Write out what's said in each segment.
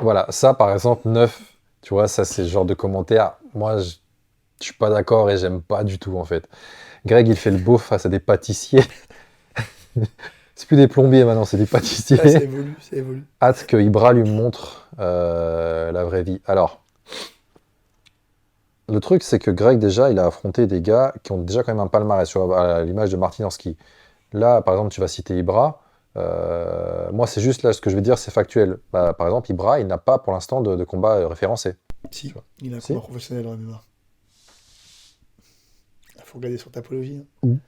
Voilà, ça par exemple, 9, tu vois, ça c'est le genre de commentaire. Moi, je suis pas d'accord et j'aime pas du tout en fait. Greg, il fait le beau face à des pâtissiers. C'est plus des plombiers maintenant, c'est des Ah, ça pâtissiers. évolue, ça évolue. Hâte que Ibra lui montre la vraie vie. Alors, le truc, c'est que Greg, déjà, il a affronté des gars qui ont déjà quand même un palmarès, à l'image de Martinorski. Là, par exemple, tu vas citer Ibra. Moi, c'est juste là, ce que je vais dire, c'est factuel. Bah, par exemple, Ibra, il n'a pas pour l'instant de combat référencé. Tu Si, vois. il a un Si. combat professionnel en MMA. Il faut regarder sur Tapologie, hein. Où?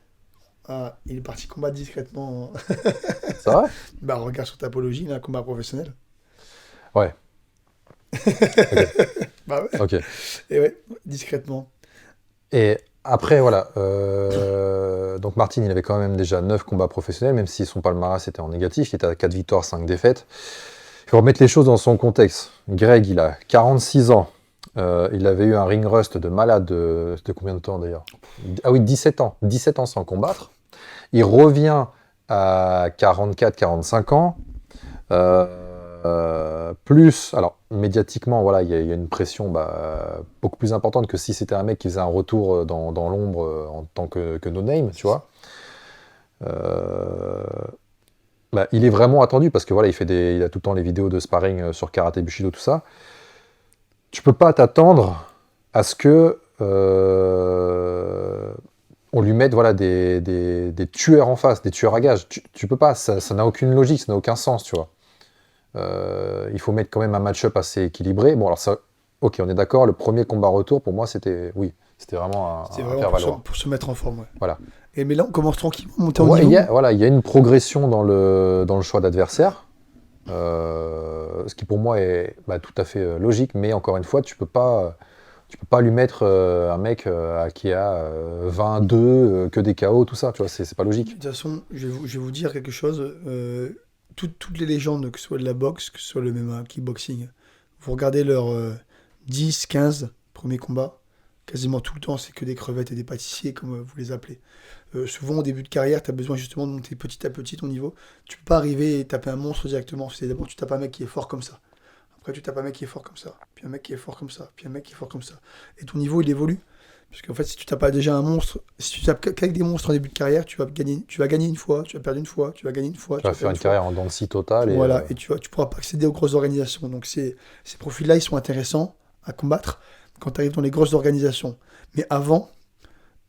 Ah, il est parti combattre discrètement, hein. C'est vrai? Bah, regarde sur Tapologie, il a un combat professionnel. Ouais, ok, Bah ouais, ok. et ouais, discrètement. Et après, voilà. Donc Martin, il avait quand même déjà 9 combats professionnels, même si son palmarès était en négatif. Il était à 4 victoires, 5 défaites. Il faut remettre les choses dans son contexte. Greg, il a 46 ans. Il avait eu un ring rust de malade de combien de temps d'ailleurs? Ah oui, 17 ans. 17 ans sans combattre. Il revient à 44-45 ans. Plus, alors médiatiquement, voilà, il y a une pression beaucoup plus importante que si c'était un mec qui faisait un retour dans l'ombre en tant que no name, tu C'est ça. vois. Euh, il est vraiment attendu parce que voilà, il a tout le temps les vidéos de sparring sur karaté bushido, tout ça. Tu peux pas t'attendre à ce que on lui mette voilà, des tueurs en face, des tueurs à gages. Tu peux pas, ça n'a aucune logique, ça n'a aucun sens, tu vois. Il faut mettre quand même un match-up assez équilibré. Bon, alors ça, ok, on est d'accord, le premier combat retour, pour moi, c'était vraiment C'était à vraiment faire valoir. pour se mettre en forme, ouais. Voilà. Mais là, on commence tranquillement à monter Pour en moi, niveau. voilà, il y a une progression dans le choix d'adversaire, ce qui pour moi est tout à fait logique, mais encore une fois, tu peux pas lui mettre un mec qui a 22, que des KO, tout ça, tu vois, c'est pas De logique. toute façon, je vais vous dire quelque chose. Toutes les légendes, que ce soit de la boxe, que ce soit le MMA, kickboxing, vous regardez leurs 10, 15 premiers combats, quasiment tout le temps, c'est que des crevettes et des pâtissiers, comme vous les appelez. Souvent, au début de carrière, tu as besoin justement de monter petit à petit ton niveau. Tu peux pas arriver et taper un monstre directement. C'est d'abord, tu tapes un mec qui est fort comme ça. Après, tu tapes un mec qui est fort comme ça. Puis un mec qui est fort comme ça. Puis un mec qui est fort comme ça. Et ton niveau, il évolue. Parce qu'en fait, si tu tapes pas déjà un monstre, si tu tapes qu'avec des monstres en début de carrière, tu vas gagner une fois, tu vas perdre une fois, tu vas gagner une fois, Tu tu vas vas faire perdre une une fois. carrière en dents de scie totale et Voilà, et tu pourras pas accéder aux grosses organisations. Donc ces profils-là, ils sont intéressants à combattre quand tu arrives dans les grosses organisations. Mais avant,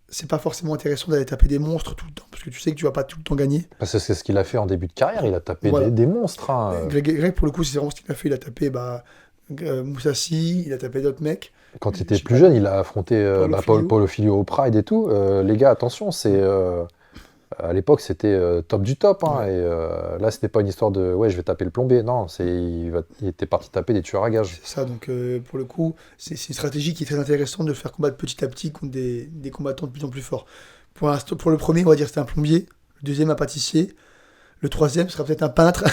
c'est pas forcément intéressant d'aller taper des monstres tout le temps, parce que tu sais que tu vas pas tout le temps gagner. parce que c'est ce qu'il a fait en début de carrière, il a tapé des, Voilà. des monstres, hein. Greg, pour le coup, c'est vraiment ce qu'il a fait. Il a tapé Moussassi, il a tapé d'autres mecs. Quand il Je était sais plus pas, jeune, il a affronté Paolo Filio. Paulo Filho au Pride et tout. Les gars, attention, à l'époque, c'était top du top, hein, Ouais, et là, c'était pas une histoire de ouais, je vais taper le plombier. Non, il était parti taper des tueurs à gages. c'est ça. Donc, pour le coup, c'est une stratégie qui est très intéressante de faire combattre petit à petit contre des combattants de plus en plus forts. Pour le premier, on va dire que c'était un plombier. Le deuxième, un pâtissier. Le troisième sera peut-être un peintre.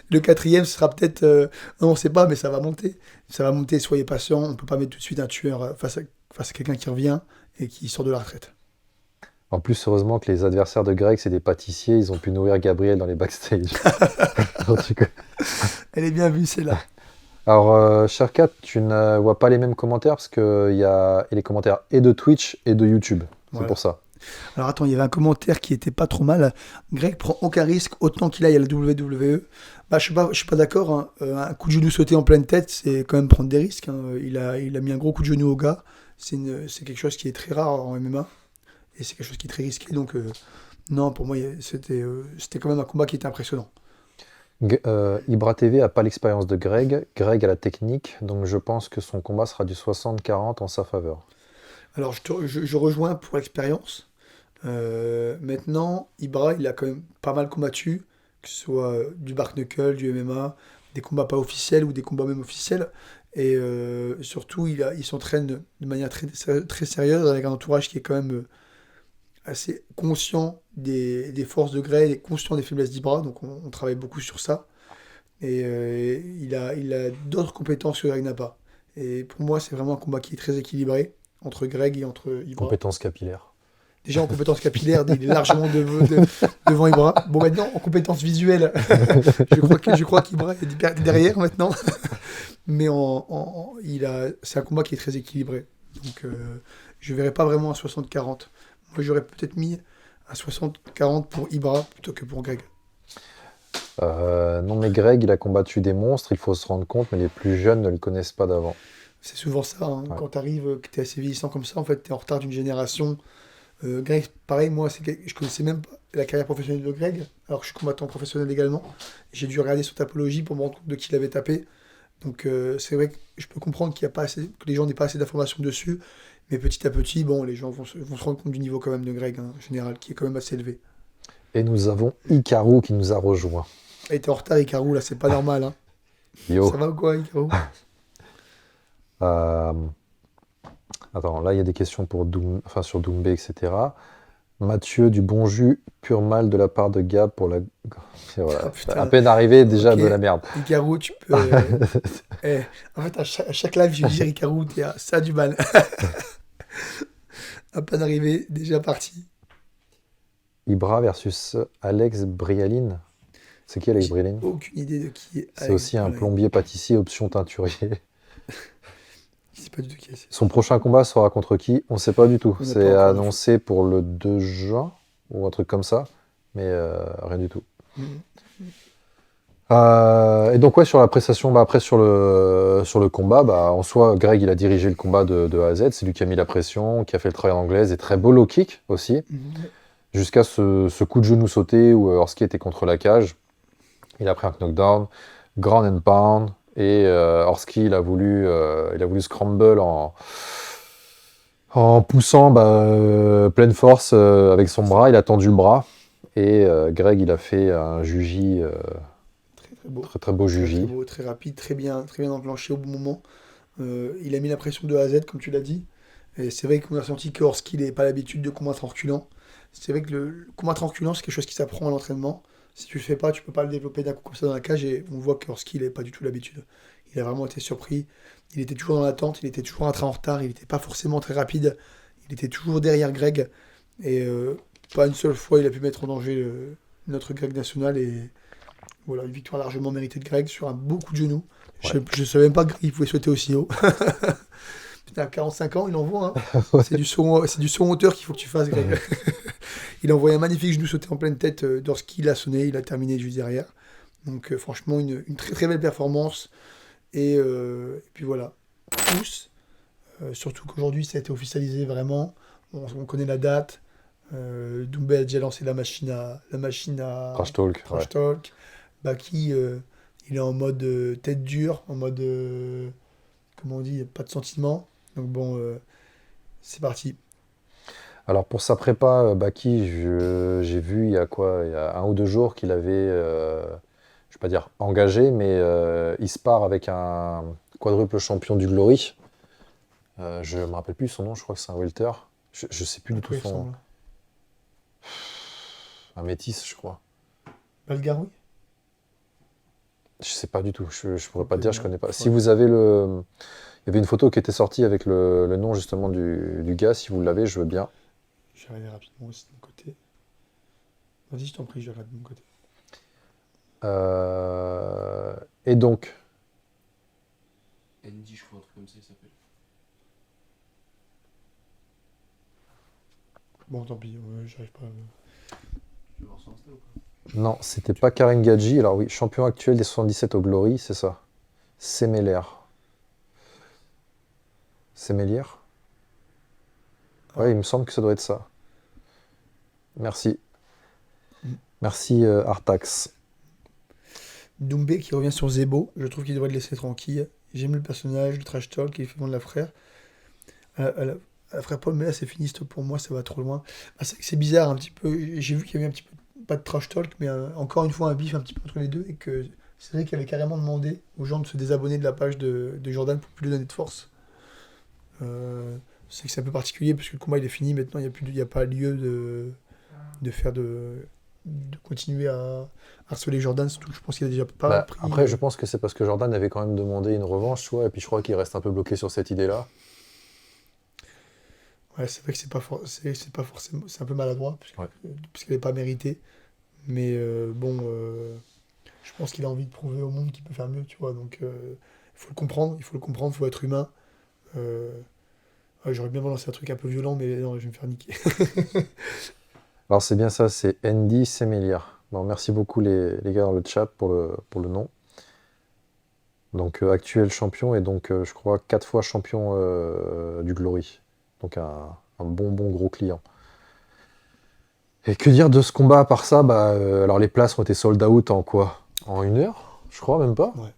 Le quatrième ce sera peut-être. Non, on ne sait pas, mais ça va monter. Ça va monter, soyez patient. On ne peut pas mettre tout de suite un tueur face à quelqu'un qui revient et qui sort de la retraite. En plus, heureusement que les adversaires de Greg, c'est des pâtissiers, ils ont pu nourrir Gabriel dans les backstage. En tout cas. Elle est bien vue, celle-là. Alors, Sherkat, tu ne vois pas les mêmes commentaires parce qu'il y a les commentaires et de Twitch et de YouTube. C'est Voilà. pour ça. Alors attends, il y avait un commentaire qui était pas trop mal. Greg prend aucun risque autant qu'il aille à la WWE. Bah, je suis pas d'accord, hein. Un coup de genou sauté en pleine tête, c'est quand même prendre des risques, hein. Il a mis un gros coup de genou au gars. C'est quelque chose qui est très rare en MMA. Et c'est quelque chose qui est très risqué. Donc, non, pour moi, c'était quand même un combat qui était impressionnant. Ibra TV a pas l'expérience de Greg. Greg a la technique, donc je pense que son combat sera du 60-40 en sa faveur. Alors, je rejoins pour l'expérience. Maintenant, Ibra, il a quand même pas mal combattu, que ce soit du Bark Knuckle, du MMA, des combats pas officiels ou des combats même officiels. Et surtout, il s'entraîne de manière très, très sérieuse avec un entourage qui est quand même assez conscient des forces de Grey et conscient des faiblesses d'Ibra. Donc, on travaille beaucoup sur ça. Et il a d'autres compétences que Greg n'a pas. Et pour moi, c'est vraiment un combat qui est très équilibré entre Greg et entre Ibra. Compétence capillaire. Déjà en compétences capillaires, il est largement devant Ibra. Bon, maintenant, en compétences visuelles, je crois qu'Ibra est derrière maintenant. Mais c'est un combat qui est très équilibré. Donc, je ne verrais pas vraiment un 60-40. Moi, j'aurais peut-être mis un 60-40 pour Ibra plutôt que pour Greg. Non, mais Greg, il a combattu des monstres, il faut se rendre compte, mais les plus jeunes ne le connaissent pas d'avant. C'est souvent ça. Hein. Ouais. Quand tu arrives, que tu es assez vieillissant comme ça, en fait, tu es en retard d'une génération. Greg, pareil, moi, je connaissais même pas la carrière professionnelle de Greg, alors que je suis combattant professionnel également. J'ai dû regarder son tapologie pour me rendre compte de qui il avait tapé. Donc c'est vrai que je peux comprendre qu'il y a pas assez, que les gens n'aient pas assez d'informations dessus, mais petit à petit, bon, les gens vont se rendre compte du niveau quand même de Greg, hein, en général, qui est quand même assez élevé. Et nous avons Hikaru qui nous a rejoint. Il était en retard, Hikaru, là, c'est pas normal. Hein. Yo. Ça va ou quoi, Hikaru? Euh, Attends, là, il y a des questions sur Doumbé, etc. Mathieu, du bon jus, pur mal de la part de Gab pour la... Et voilà. Ah, putain. À peine arrivé, déjà Ok. de la merde. Hikaru, tu peux. En fait, à chaque live, je vais dire Hikaru, t'es à ça du mal. À peine arrivé, déjà parti. Ibra versus Alex Brialine. C'est qui Alex J'ai Brialine? aucune idée de qui est C'est Alex aussi un Brialine. plombier pâtissier option teinturier. Je sais pas du tout qui est. Son prochain combat sera contre qui? On ne sait pas du tout. On n'a C'est pas encore annoncé pour le 2 juin ou un truc comme ça, mais rien du tout. Mhm. Et donc ouais, sur la prestation, après sur le combat, en soi, Greg il a dirigé le combat de A à Z, c'est lui qui a mis la pression, qui a fait le travail en anglaise, et très beau low kick aussi, Mhm. jusqu'à ce coup de genou sauté où Orski était contre la cage, il a pris un knockdown, ground and pound, et Orski il a voulu scramble en poussant pleine force avec son bras, il a tendu le bras, et Greg il a fait un juji, Très très beau. très très beau Très, très juji. beau, très rapide, très bien enclenché au bon moment. Il a mis la pression de A à Z, comme tu l'as dit. Et c'est vrai qu'on a senti que Horski n'avait pas l'habitude de combattre en reculant. C'est vrai que le combattre en reculant, c'est quelque chose qui s'apprend à l'entraînement. Si tu le fais pas, tu peux pas le développer d'un coup comme ça dans la cage. Et on voit que Horski n'avait pas du tout l'habitude. Il a vraiment été surpris. Il était toujours dans l'attente, il était toujours un train en retard, il n'était pas forcément très rapide. Il était toujours derrière Greg. Et pas une seule fois il a pu mettre en danger notre Greg national. Et voilà, une victoire largement méritée de Greg sur un beau coup de genou. Je ne savais même pas qu'il pouvait sauter aussi haut. Putain, à 45 ans, il envoie. Hein. C'est du saut en hauteur qu'il faut que tu fasses, Greg. Il a envoyé un magnifique genou sauté en pleine tête lorsqu'il a sonné. Il a terminé juste derrière. Donc franchement, une très très belle performance. Et puis voilà, tous. Surtout qu'aujourd'hui, ça a été officialisé vraiment. On connaît la date. Doumbé a déjà lancé la machine à Trash talk. Trash Talk. Baki, il est en mode tête dure, en mode, comment on dit, pas de sentiment. Donc bon, c'est parti. Alors pour sa prépa, Baki, j'ai vu il y a 1 ou 2 jours qu'il avait, je vais pas dire engagé, mais il se part avec un quadruple champion du Glory. Je me rappelle plus son nom, je crois que c'est un welter. Je sais plus du tout son nom. Un métis, je crois. Balgaroui. Je sais pas du tout, je pourrais pas te dire, je connais pas. Ouais. Si vous avez il y avait une photo qui était sortie avec le nom justement du gars, si vous l'avez, je veux bien. Je vais regarder rapidement aussi de mon côté. Vas-y, je t'en prie, je regarde de mon côté. Et donc, Andy, je crois, un truc comme ça, il s'appelle. Bon, tant pis, j'arrive pas. Tu veux voir sur Insta ou pas? non, c'était pas Karen Gadji. Alors oui, champion actuel des 77 au Glory, c'est ça. Semeler. Semelier? Ouais, il me semble que ça doit être ça. Merci. Merci Artax. Doumbé qui revient sur Zebo, je trouve qu'il devrait le laisser tranquille. J'aime le personnage, le trash talk, il fait vendre la frère. À la frère Paul, mais là c'est fini, stop pour moi, ça va trop loin. Ah, c'est bizarre un petit peu, j'ai vu qu'il y avait un petit peu, pas de trash talk, mais encore une fois un bif un petit peu entre les deux, et que c'est vrai qu'il avait carrément demandé aux gens de se désabonner de la page de Jordan pour plus lui donner de force. C'est que c'est un peu particulier, parce que le combat il est fini, maintenant il n'y a pas lieu de continuer à harceler Jordan, surtout que je pense qu'il a déjà pas pris. Après, je pense que c'est parce que Jordan avait quand même demandé une revanche, tu vois, et puis je crois qu'il reste un peu bloqué sur cette idée-là. Ouais, c'est vrai que c'est pas forcément, c'est un peu maladroit, Ouais. puisqu'elle n'est pas méritée. Mais bon, je pense qu'il a envie de prouver au monde qu'il peut faire mieux, tu vois. Donc, il faut le comprendre, il faut être humain. Euh, ouais, j'aurais bien balancé un truc un peu violent, mais non, je vais me faire niquer. Alors c'est bien ça, c'est Andy Semelia. Bon, merci beaucoup les gars dans le chat pour le nom. Donc actuel champion et donc je crois 4 fois champion du Glory. Donc un bon gros client. Et que dire de ce combat à part ça? Bah, alors les places ont été sold out en quoi? En 1 heure? Je crois même pas. Ouais.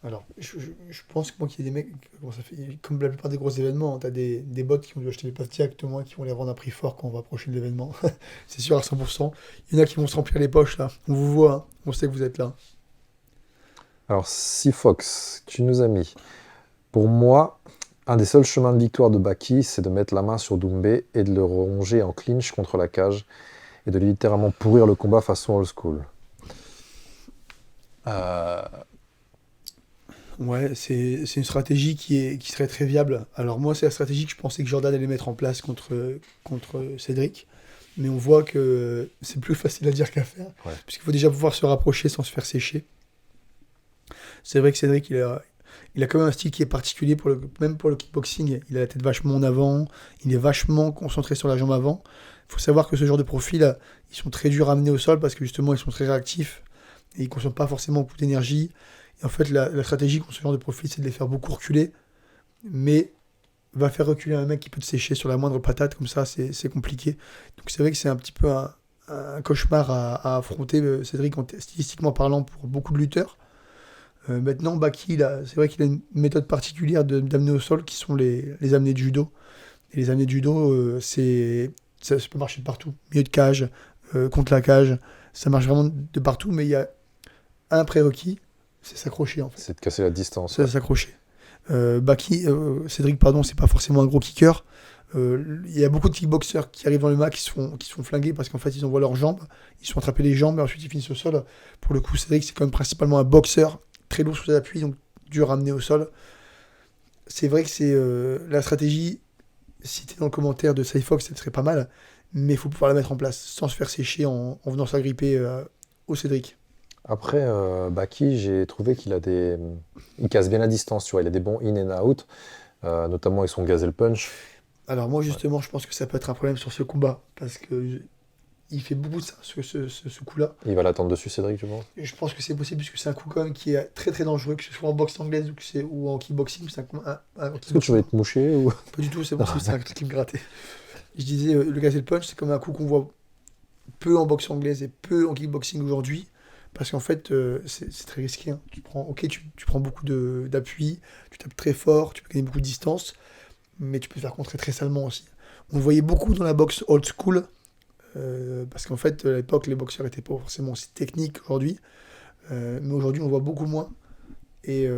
Alors, je pense que moi qu'il y a des mecs, bon, ça fait, comme la plupart des gros événements, tu as des bots qui ont dû acheter les places directement et qui vont les rendre à prix fort quand on va approcher de l'événement. C'est sûr à 100%. Il y en a qui vont se remplir les poches là. On vous voit, hein. On sait que vous êtes là. Alors Fox, tu nous as mis. Pour moi, un des seuls chemins de victoire de Baki, c'est de mettre la main sur Doumbé et de le ronger en clinch contre la cage et de littéralement pourrir le combat façon old school. Euh, Ouais, c'est une stratégie qui serait très viable. Alors moi, c'est la stratégie que je pensais que Jordan allait mettre en place contre Cédric. Mais on voit que c'est plus facile à dire qu'à faire. Ouais. Puisqu'il faut déjà pouvoir se rapprocher sans se faire sécher. C'est vrai que Cédric, il a quand même un style qui est particulier, même pour le kickboxing. Il a la tête vachement en avant, il est vachement concentré sur la jambe avant. Il faut savoir que ce genre de profil, ils sont très durs à amener au sol parce que justement, ils sont très réactifs et ils ne consomment pas forcément beaucoup d'énergie. Et en fait, la stratégie contre ce genre de profil, c'est de les faire beaucoup reculer, mais va faire reculer un mec qui peut te sécher sur la moindre patate, comme ça, c'est compliqué. Donc c'est vrai que c'est un petit peu un cauchemar à affronter, Cédric, stylistiquement parlant, pour beaucoup de lutteurs. Maintenant, Baki, c'est vrai qu'il a une méthode particulière d'amener au sol qui sont les amenés de judo. Et les amenés de judo, ça peut marcher de partout. Milieu de cage, contre la cage, ça marche vraiment de partout, mais il y a un prérequis, c'est s'accrocher en fait. c'est de casser la distance. C'est s'accrocher. Cédric, pardon, c'est pas forcément un gros kicker. Il y a beaucoup de kickboxers qui arrivent dans le match qui se font flinguer parce qu'en fait ils envoient leurs jambes, ils se font attraper les jambes et ensuite ils finissent au sol. Pour le coup, Cédric, c'est quand même principalement un boxeur, très lourd sur ses appuis, donc dur à amener au sol. C'est vrai que c'est la stratégie, si tu es dans le commentaire de Cyfox, ça serait pas mal, mais il faut pouvoir la mettre en place sans se faire sécher en venant s'agripper au Cédric. Après, Baki, j'ai trouvé il casse bien la distance, tu vois. Il a des bons in and out, notamment avec son gazelle punch. Alors moi justement, je pense que ça peut être un problème sur ce combat, parce que il fait beaucoup de ça, ce coup-là. Il va l'attendre dessus, Cédric, tu penses? Et je pense que c'est possible, puisque c'est un coup quand même qui est très très dangereux, que ce soit en boxe anglaise ou en kickboxing. C'est un Est-ce que tu vas être mouché ou... Pas du tout, c'est bon, c'est un truc qui me grattait. Je disais, le gazelle punch, c'est comme un coup qu'on voit peu en boxe anglaise et peu en kickboxing aujourd'hui, parce qu'en fait, c'est très risqué, hein. Tu prends beaucoup d'appui, tu tapes très fort, tu peux gagner beaucoup de distance, mais tu peux te faire contrer très salement aussi. On le voyait beaucoup dans la boxe old school, parce qu'en fait, à l'époque, les boxeurs n'étaient pas forcément aussi techniques qu'aujourd'hui, mais aujourd'hui, on voit beaucoup moins. Et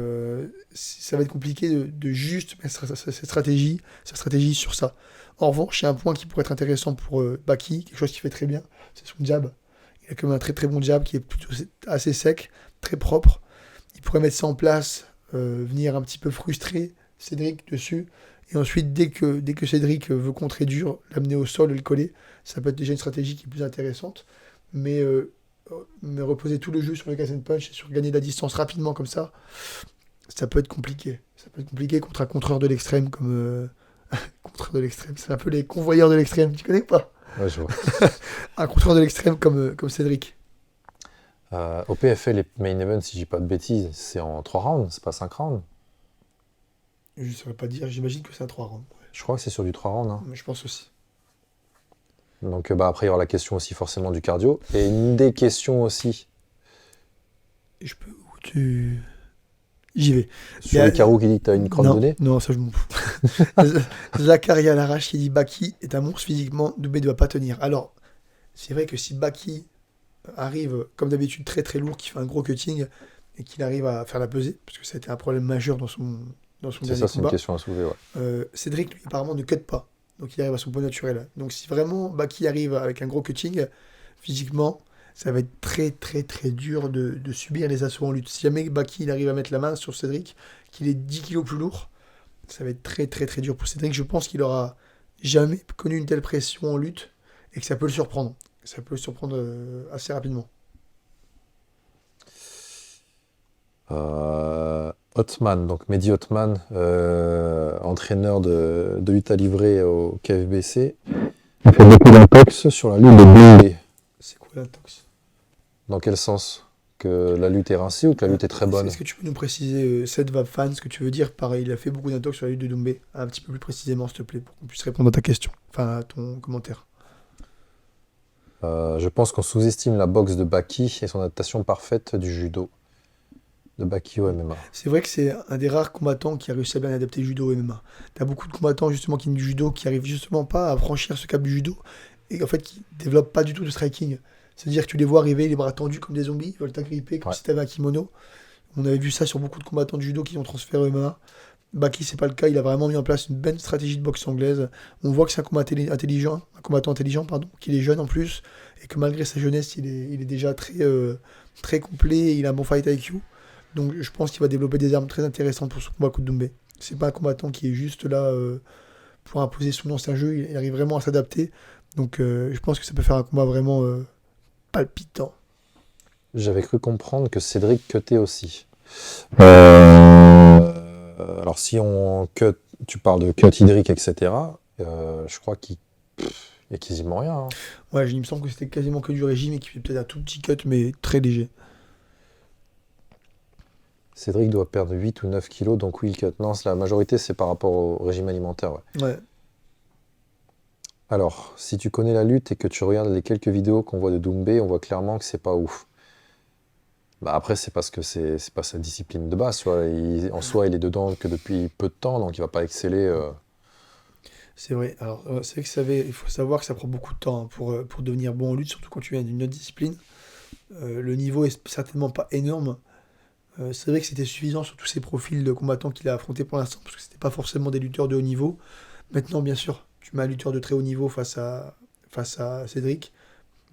ça va être compliqué de juste mettre sa stratégie sur ça. En revanche, il y a un point qui pourrait être intéressant pour Baki, quelque chose qu'il fait très bien, c'est son jab. Il a quand même un très très bon jab qui est plutôt assez sec, très propre. Il pourrait mettre ça en place, venir un petit peu frustrer Cédric dessus. Et ensuite, dès que Cédric veut contrer dur, l'amener au sol et le coller, ça peut être déjà une stratégie qui est plus intéressante. Mais reposer tout le jeu sur le gas and punch et sur gagner de la distance rapidement comme ça peut être compliqué. Ça peut être compliqué contre un contreur de l'extrême comme... contreur de l'extrême, c'est un peu les convoyeurs de l'extrême, tu connais pas? Ouais, je vois. Un contreur de l'extrême comme Cédric. Au PFL, les main events, si je dis pas de bêtises, c'est en 3 rounds, c'est pas 5 rounds. Je ne saurais pas dire, j'imagine que c'est un 3 rounds. Ouais. Je crois que c'est sur du 3 rounds. Hein. Mais je pense aussi. Donc après, il y aura la question aussi forcément du cardio. Et une des questions aussi Et je peux... J'y vais. sur le carreau qui dit que tu as une crotte non, de nez. non, ça je m'en fous. Zachary à l'arrache qui dit Baki est un monstre physiquement, Doumbé ne doit pas tenir. Alors, c'est vrai que si Baki arrive, comme d'habitude, très très lourd, qui fait un gros cutting et qu'il arrive à faire la pesée, parce que ça a été un problème majeur dans son C'est dernier ça, c'est une combat, question à soulever. Ouais. Cédric, lui, apparemment, ne cut pas. Donc il arrive à son poids naturel. Donc si vraiment Baki arrive avec un gros cutting, physiquement, ça va être très très très dur de subir les assauts en lutte. Si jamais Baki il arrive à mettre la main sur Cédric, qu'il est 10 kilos plus lourd, ça va être très très très dur pour Cédric. Je pense qu'il aura jamais connu une telle pression en lutte et que ça peut le surprendre. Ça peut le surprendre assez rapidement. Othman, donc Mehdi Othman, entraîneur de lutte à livrer au KFBC, il fait beaucoup d'intox sur la lutte de Doumbé. C'est quoi l'intox? Dans quel sens? Que la lutte est rincée ou que la lutte est très bonne? Est-ce que tu peux nous préciser, Seth Vapfan, ce que tu veux dire par il a fait beaucoup d'intox sur la lutte de Doumbé? Un petit peu plus précisément, s'il te plaît, pour qu'on puisse répondre à ta question. Enfin, à ton commentaire. Je pense qu'on sous-estime la boxe de Baki et son adaptation parfaite du judo de Baki au MMA. C'est vrai que c'est un des rares combattants qui a réussi à bien adapter le judo au MMA. T'as beaucoup de combattants justement qui viennent du judo qui arrivent justement pas à franchir ce cap du judo et en fait qui développent pas du tout de striking. C'est-à-dire que tu les vois arriver les bras tendus comme des zombies, ils veulent t'agripper comme Ouais. si t'avais un kimono. On avait vu ça sur beaucoup de combattants de judo qui ont transféré au MMA. Baki, c'est pas le cas, il a vraiment mis en place une belle stratégie de boxe anglaise. On voit que c'est un combattant intelligent, pardon, qu'il est jeune en plus, et que malgré sa jeunesse, il est déjà très complet, il a un bon fight IQ. Donc je pense qu'il va développer des armes très intéressantes pour son combat contre Doumbé. C'est pas un combattant qui est juste là pour imposer son ancien jeu, il arrive vraiment à s'adapter. Donc je pense que ça peut faire un combat vraiment palpitant. J'avais cru comprendre que Cédric cutait aussi. Alors si on cut, tu parles de cut hydrique, etc. Je crois qu'il n'y a quasiment rien. Hein. Ouais, il me semble que c'était quasiment que du régime et qu'il fait peut-être un tout petit cut, mais très léger. Cédric doit perdre 8 ou 9 kilos, donc oui, le cut. Non, la majorité, c'est par rapport au régime alimentaire. Ouais. Ouais. Alors, si tu connais la lutte et que tu regardes les quelques vidéos qu'on voit de Doumbé, on voit clairement que c'est pas ouf. Bah après, c'est parce que c'est pas sa discipline de base. En soi, il est dedans que depuis peu de temps, donc il va pas exceller. C'est vrai. Alors, c'est vrai que il faut savoir que ça prend beaucoup de temps hein, pour devenir bon en lutte, surtout quand tu viens d'une autre discipline. Le niveau est certainement pas énorme. C'est vrai que c'était suffisant sur tous ces profils de combattants qu'il a affrontés pour l'instant, parce que c'était pas forcément des lutteurs de haut niveau. Maintenant, bien sûr, tu mets un lutteur de très haut niveau face à Cédric,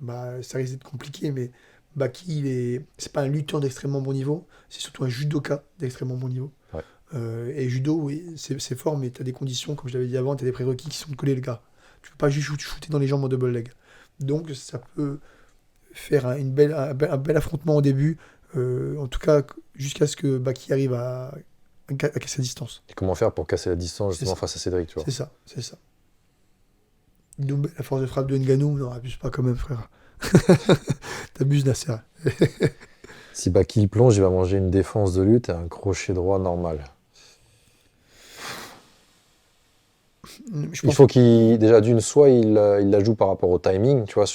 bah, ça risque d'être compliqué, mais Baki, c'est pas un lutteur d'extrêmement bon niveau, c'est surtout un judoka d'extrêmement bon niveau. Ouais. Et judo, oui, c'est fort, mais tu as des conditions, comme je l'avais dit avant, tu as des prérequis qui sont de coller le gars. Tu peux pas juste shooter dans les jambes en double leg. Donc ça peut faire un bel affrontement au début, en tout cas jusqu'à ce que Baki arrive à casser la distance. Et comment faire pour casser la distance justement C'est face à Cédric, tu vois. C'est ça. Doumbé, la force de frappe de Ngannou, non, abuse pas quand même, frère. T'abuses, Nasser. Si Baki il plonge, il va manger une défense de lutte et un crochet droit normal. Je Il pense faut qu'il, déjà d'une, soit il la joue par rapport au timing, tu vois,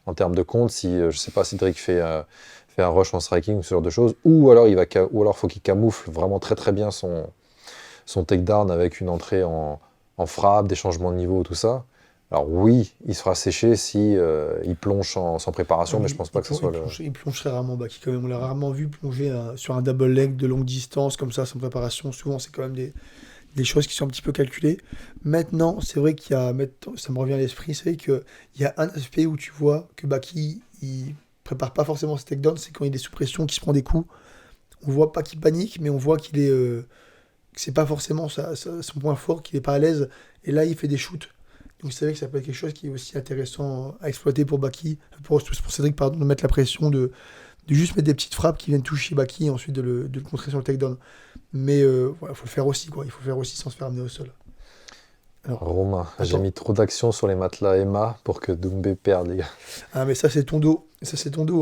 en termes de compte, si, je sais pas, Cédric fait un rush en striking, ce genre de choses, ou alors faut qu'il camoufle vraiment très très bien son takedown avec une entrée en frappe, des changements de niveau, tout ça. Alors oui, il sera séché si il plonge sans préparation, mais je pense pas que ce soit le... Il plonge très rarement, Baki, quand même. On l'a rarement vu plonger sur un double leg de longue distance, comme ça, sans préparation. Souvent, c'est quand même des choses qui sont un petit peu calculées. Maintenant, c'est vrai ça me revient à l'esprit, c'est vrai qu'il y a un aspect où tu vois que Baki, il prépare pas forcément ses takedowns, c'est quand il est sous pression, qu'il se prend des coups. On voit pas qu'il panique, mais on voit que c'est pas forcément son point fort, qu'il est pas à l'aise. Et là, il fait des shoots. Donc c'est vrai que ça peut être quelque chose qui est aussi intéressant à exploiter pour Baki, pour Cédric, pardon, de mettre la pression, de juste mettre des petites frappes qui viennent toucher Baki et ensuite de le contrer sur le takedown. Mais voilà, faut le faire aussi, quoi. Il faut le faire aussi sans se faire amener au sol. Alors, Romain, j'ai attends. mis trop d'action sur les matelas Emma pour que Doumbé perde, les gars. Ah mais ça c'est ton dos,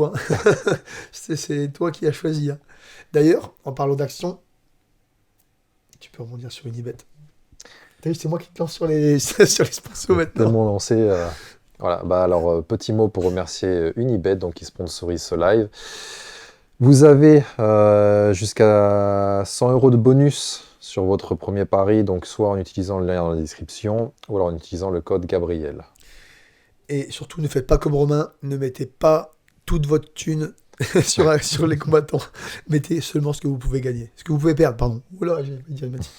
hein. C'est toi qui as choisi. Hein. D'ailleurs, en parlant d'action, tu peux rebondir sur Unibet. T'as vu, c'est moi qui te lance sur les sponsors maintenant. Tellement lancé. Voilà, bah alors petit mot pour remercier Unibet, donc qui sponsorise ce live. Vous avez jusqu'à 100 € de bonus sur votre premier pari, donc soit en utilisant le lien dans la description, ou alors en utilisant le code Gabriel. Et surtout, ne faites pas comme Romain, ne mettez pas toute votre thune sur les combattants. Mettez seulement ce que vous pouvez gagner. Ce que vous pouvez perdre, pardon. Oula, j'ai dit une bêtise.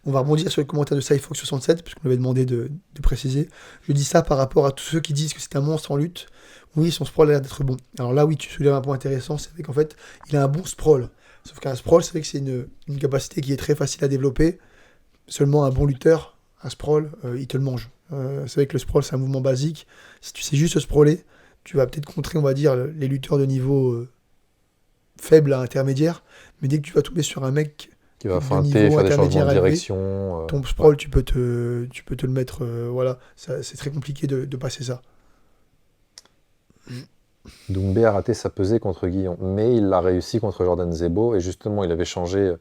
On va rebondir sur les commentaires de Cyfox67, puisqu'on avait demandé de préciser. Je dis ça par rapport à tous ceux qui disent que c'est un monstre en lutte. Oui, son sprawl a l'air d'être bon. Alors là, oui, tu soulèves un point intéressant, c'est vrai qu'en fait, il a un bon sprawl. Sauf qu'un sprawl, c'est vrai que c'est une capacité qui est très facile à développer. Seulement un bon lutteur, un sprawl, il te le mange. C'est vrai que le sprawl, c'est un mouvement basique. Si tu sais juste sprawler, tu vas peut-être contrer, on va dire, les lutteurs de niveau faible à intermédiaire. Mais dès que tu vas tomber sur un mec Qui va de feinter, niveau faire des changements intermédiaire de élevé, direction. ton Ouais. sprawl, tu peux te le mettre. Voilà, c'est très compliqué de passer ça. Doumbé a raté sa pesée contre Guillon, mais il l'a réussi contre Jordan Zebo, et justement, il avait changé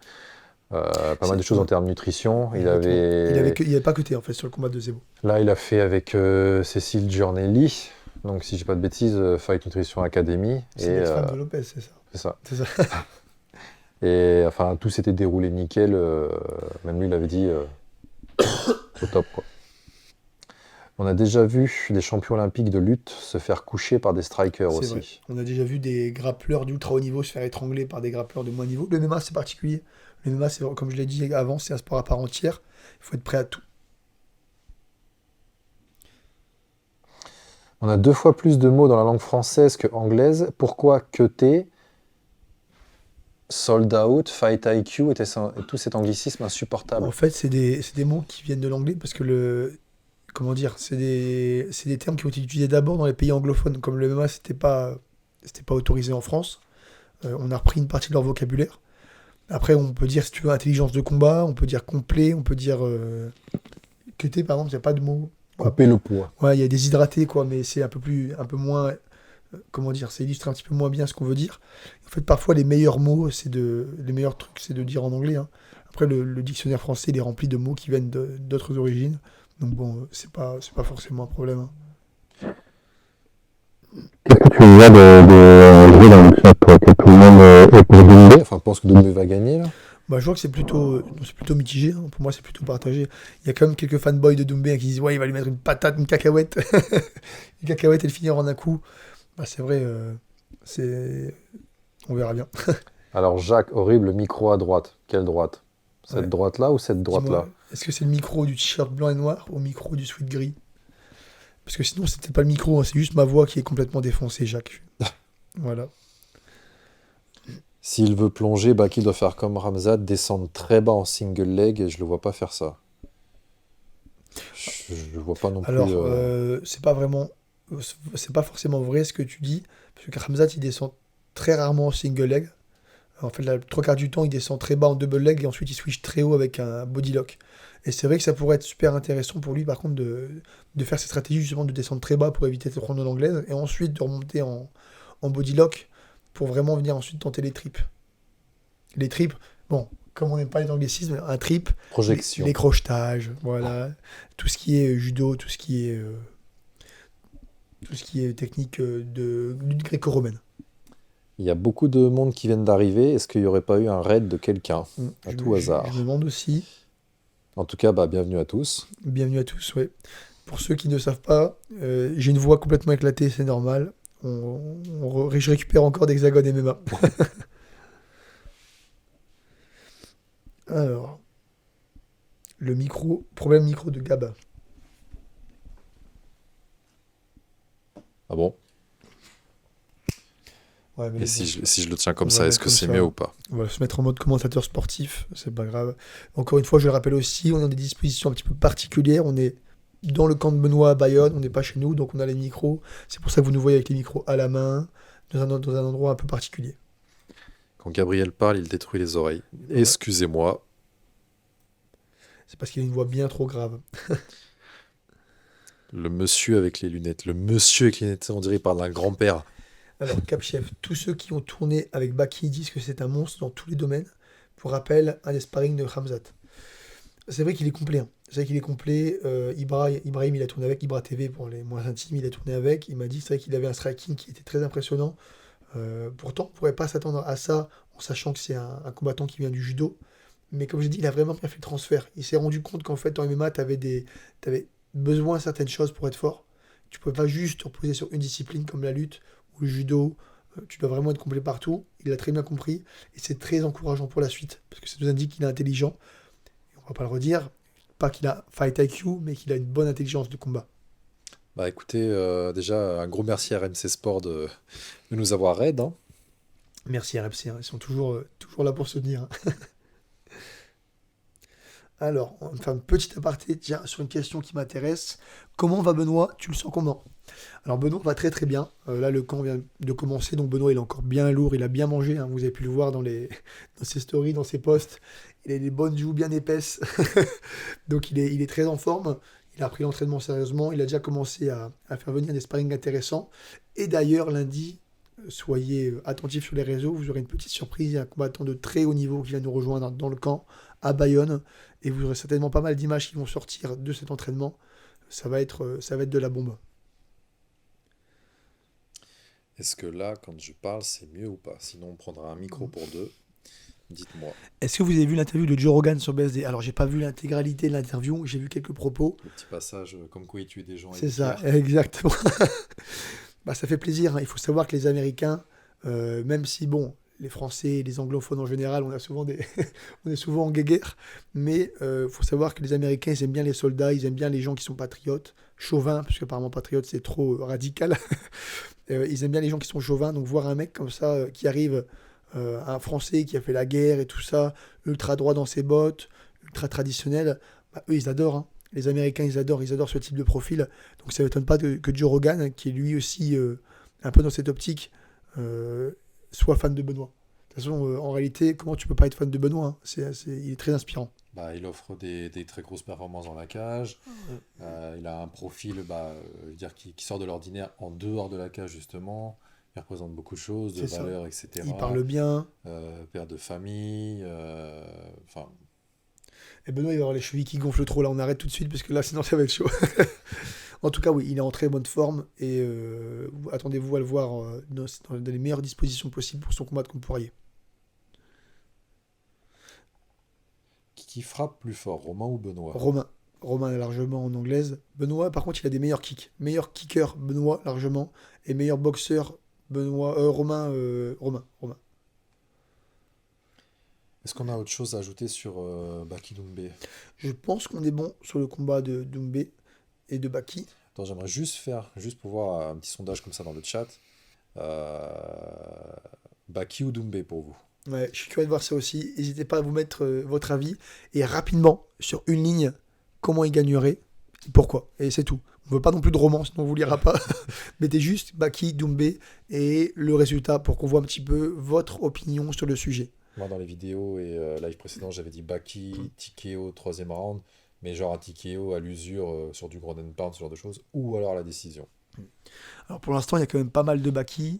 pas mal de choses en termes de nutrition. Il Exactement. avait... Il avait pas cuté en fait sur le combat de Zebo. Là, il a fait avec Cécile Giornelli, donc si je dis pas de bêtises, Fight Nutrition Academy. C'est Et l'ex-femme de Lopez, c'est ça. c'est ça. C'est ça. Et enfin, tout s'était déroulé nickel. Même lui, il avait dit au top, quoi. On a déjà vu des champions olympiques de lutte se faire coucher par des strikers C'est aussi. vrai. On a déjà vu des grappleurs d'ultra haut niveau se faire étrangler par des grappleurs de moins niveau. Le MMA, c'est particulier. Le MMA, c'est, comme je l'ai dit avant, c'est un sport à part entière. Il faut être prêt à tout. On a 2 fois plus de mots dans la langue française que anglaise. Pourquoi cuter, sold out, fight IQ et tout cet anglicisme insupportable? En fait, c'est des mots qui viennent de l'anglais parce que comment dire, c'est des termes qui ont été utilisés d'abord dans les pays anglophones. Comme le MMA, c'était pas autorisé en France. On a repris une partie de leur vocabulaire. Après, on peut dire, si tu veux, intelligence de combat, on peut dire complet, on peut dire cuté, par exemple, il n'y a pas de mot. Couper le poids. Ouais, il y a déshydraté, quoi, mais c'est un peu moins, comment dire, ça illustre un petit peu moins bien ce qu'on veut dire. En fait, parfois, les meilleurs mots, les meilleurs trucs, c'est de dire en anglais, hein. Après, le dictionnaire français, il est rempli de mots qui viennent d'autres origines. Donc bon, c'est pas forcément un problème, hein. Qu'est-ce que tu vois de jouer dans le chat, toi, que tout le monde est pour Doumbé? Enfin, pense que Doumbé va gagner, là. Bah, je vois que c'est plutôt mitigé, hein. Pour moi, c'est plutôt partagé. Il y a quand même quelques fanboys de Doumbé, hein, qui disent ouais, il va lui mettre une patate, une cacahuète. Une cacahuète et le finir en un coup. Bah, c'est vrai, on verra bien. Alors, Jacques, horrible micro à droite. Quelle droite? Cette Ouais. droite-là ou cette Dis-moi, droite-là? est-ce que c'est le micro du t-shirt blanc et noir ou le micro du sweat gris? Parce que sinon, c'était pas le micro, hein, c'est juste ma voix qui est complètement défoncée, Jacques. Voilà. S'il veut plonger, Baki doit faire comme Ramzat, descendre très bas en single leg, et je le vois pas faire ça. Je vois pas non plus. Alors, c'est pas forcément vrai ce que tu dis, parce que Khamzat, il descend très rarement en single leg. En fait, le trois quarts du temps, il descend très bas en double leg et ensuite il switch très haut avec un body lock. Et c'est vrai que ça pourrait être super intéressant pour lui, par contre, de faire cette stratégie justement de descendre très bas pour éviter de prendre l'anglaise et ensuite de remonter en body lock pour vraiment venir ensuite tenter les tripes. Les tripes, bon, comme on n'aime pas les anglicismes, un trip, Projection. les crochetages, voilà, tout ce qui est judo, tout ce qui est technique de lutte gréco-romaine. Il y a beaucoup de monde qui viennent d'arriver. Est-ce qu'il n'y aurait pas eu un raid de quelqu'un, à Je tout me- hasard? Je me demande aussi. En tout cas, bienvenue à tous. Bienvenue à tous, ouais. Pour ceux qui ne savent pas, j'ai une voix complètement éclatée, c'est normal. Je récupère encore d'Hexagone MMA. Alors, problème micro de Gab. Ah bon? Ouais, mais Et bon, si je le tiens comme on ça, va est-ce mettre que comme c'est ça. mieux ou pas? on va se mettre en mode commentateur sportif, c'est pas grave. Encore une fois, je le rappelle aussi, on a des dispositions un petit peu particulières. On est dans le camp de Benoît à Bayonne, on n'est pas chez nous, donc on a les micros. C'est pour ça que vous nous voyez avec les micros à la main, dans un endroit un peu particulier. Quand Gabriel parle, il détruit les oreilles. Ouais. Excusez-moi. C'est parce qu'il a une voix bien trop grave. Le monsieur avec les lunettes. Le monsieur avec les lunettes, on dirait, il parle d'un grand-père. Alors, Cap Chef, tous ceux qui ont tourné avec Baki disent que c'est un monstre dans tous les domaines. Pour rappel, un des sparring de Khamzat. C'est vrai qu'il est complet, hein. C'est vrai qu'il est complet. Ibrahim, il a tourné avec. Ibra TV, pour les moins intimes, il a tourné avec. Il m'a dit, c'est vrai qu'il avait un striking qui était très impressionnant. Pourtant, on ne pourrait pas s'attendre à ça en sachant que c'est un combattant qui vient du judo. Mais comme j'ai dit, il a vraiment bien fait le transfert. Il s'est rendu compte qu'en fait, en MMA, tu avais besoin de certaines choses pour être fort. Tu ne pouvais pas juste te reposer sur une discipline comme la lutte ou le judo. Tu dois vraiment être complet partout. Il l'a très bien compris. Et c'est très encourageant pour la suite. Parce que ça nous indique qu'il est intelligent. Et on ne va pas le redire. Pas qu'il a fight IQ, mais qu'il a une bonne intelligence de combat. Bah écoutez, déjà, un gros merci à RMC Sport de nous avoir raid, hein. Merci RMC, hein. Ils sont toujours là pour soutenir, hein. Alors, enfin, petit aparté, tiens, sur une question qui m'intéresse. Comment va Benoît? Tu le sens comment? Alors, Benoît va très très bien. Là, le camp vient de commencer, donc Benoît, il est encore bien lourd, il a bien mangé, hein. Vous avez pu le voir dans ses stories, dans ses posts. Il a des bonnes joues bien épaisses. Donc, il est très en forme. Il a pris l'entraînement sérieusement. Il a déjà commencé à faire venir des sparring intéressants. Et d'ailleurs, lundi, soyez attentifs sur les réseaux. Vous aurez une petite surprise. Il y a un combattant de très haut niveau qui vient nous rejoindre dans le camp à Bayonne. Et vous aurez certainement pas mal d'images qui vont sortir de cet entraînement. Ça va être de la bombe. Est-ce que là, quand je parle, c'est mieux ou pas? Sinon, on prendra un micro pour deux. Dites-moi. Est-ce que vous avez vu l'interview de Joe Rogan sur BSD? Alors, j'ai pas vu l'intégralité de l'interview. J'ai vu quelques propos. Le petit passage comme quoi il tuait des gens. C'est ça, exactement. Bah, ça fait plaisir, hein. Il faut savoir que les Américains, même si, bon, les Français et les anglophones en général, on a souvent on est souvent en guéguerre, mais il faut savoir que les Américains, ils aiment bien les soldats, ils aiment bien les gens qui sont patriotes, chauvins, parce qu'apparemment patriote, c'est trop radical. Ils aiment bien les gens qui sont chauvins, donc voir un mec comme ça qui arrive, un Français qui a fait la guerre et tout ça, ultra droit dans ses bottes, ultra traditionnel, bah, eux, ils adorent, hein. Les Américains, ils adorent ce type de profil. Donc ça ne m'étonne pas que Joe Rogan, qui est lui aussi un peu dans cette optique, euh, soit fan de Benoît. De toute façon, en réalité, comment tu peux pas être fan de Benoît, hein? Il est très inspirant. Bah, il offre des très grosses performances dans la cage. Il a un profil je veux dire, qui sort de l'ordinaire en dehors de la cage, justement. Il représente beaucoup de choses, de C'est ça. valeurs, etc. Il parle bien. Père de famille. Enfin, Et Benoît, il va avoir les chevilles qui gonflent trop. Là, on arrête tout de suite parce que là, sinon, ça va être chaud. En tout cas, oui, il est en très bonne forme et attendez-vous à le voir dans les meilleures dispositions possibles pour son combat contre Poirier. qui frappe plus fort, Romain ou Benoît? Romain. Romain est largement en anglaise. Benoît, par contre, il a des meilleurs kicks. Meilleur kicker, Benoît, largement. Et meilleur boxeur, Romain, Romain. Est-ce qu'on a autre chose à ajouter sur Baki Doumbé? Je pense qu'on est bon sur le combat de Doumbé et de Baki. Attends, j'aimerais juste pour voir un petit sondage comme ça dans le chat. Euh, Baki ou Doumbé pour vous? Ouais, je suis curieux de voir ça aussi. N'hésitez pas à vous mettre votre avis. Et rapidement, sur une ligne, comment il gagnerait et pourquoi. Et c'est tout. On ne veut pas non plus de romance, sinon on ne vous lira pas. Mettez juste Baki, Doumbé et le résultat pour qu'on voit un petit peu votre opinion sur le sujet. Moi, dans les vidéos et live précédents, j'avais dit Baki, TKO, troisième round, mais genre un TKO à l'usure sur du ground and pound, ce genre de choses, ou alors la décision. Alors pour l'instant, il y a quand même pas mal de Baki.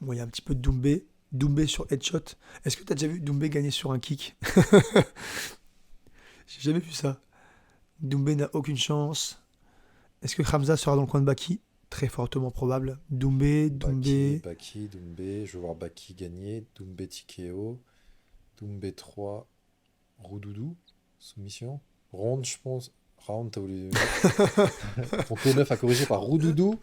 Bon, il y a un petit peu de Doumbé. Doumbé sur headshot. Est-ce que tu as déjà vu Doumbé gagner sur un kick? J'ai jamais vu ça. Doumbé n'a aucune chance. Est-ce que Khamza sera dans le coin de Baki? Très fortement probable. Doumbé. Baki, Doumbé, je veux voir Baki gagner, Doumbé TKO, Doumbé 3, Roudoudou, soumission, Round, je pense. Round, t'as voulu. Ton P9 a corrigé par Roudoudou.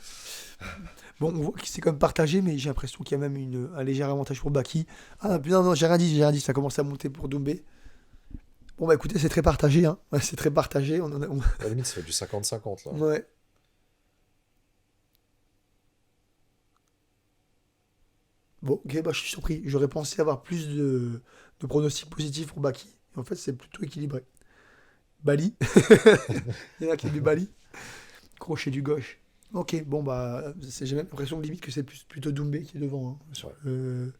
Bon, on voit que c'est quand même partagé, mais j'ai l'impression qu'il y a même un léger avantage pour Baki. Ah, putain, non, j'ai rien dit, ça commence à monter pour Doumbé. Bon, bah écoutez, c'est très partagé, hein. Ouais, c'est très partagé. À la limite, ça fait du 50-50 là. Ouais. Bon, ok, bah je suis surpris. J'aurais pensé avoir plus de pronostics positifs pour Baki. Et en fait, c'est plutôt équilibré. Bali. Il y en a qui dit Bali. Crochet du gauche. Ok, bon, bah, j'ai même l'impression limite que c'est plutôt Doumbé qui est devant, hein, Ouais. euh,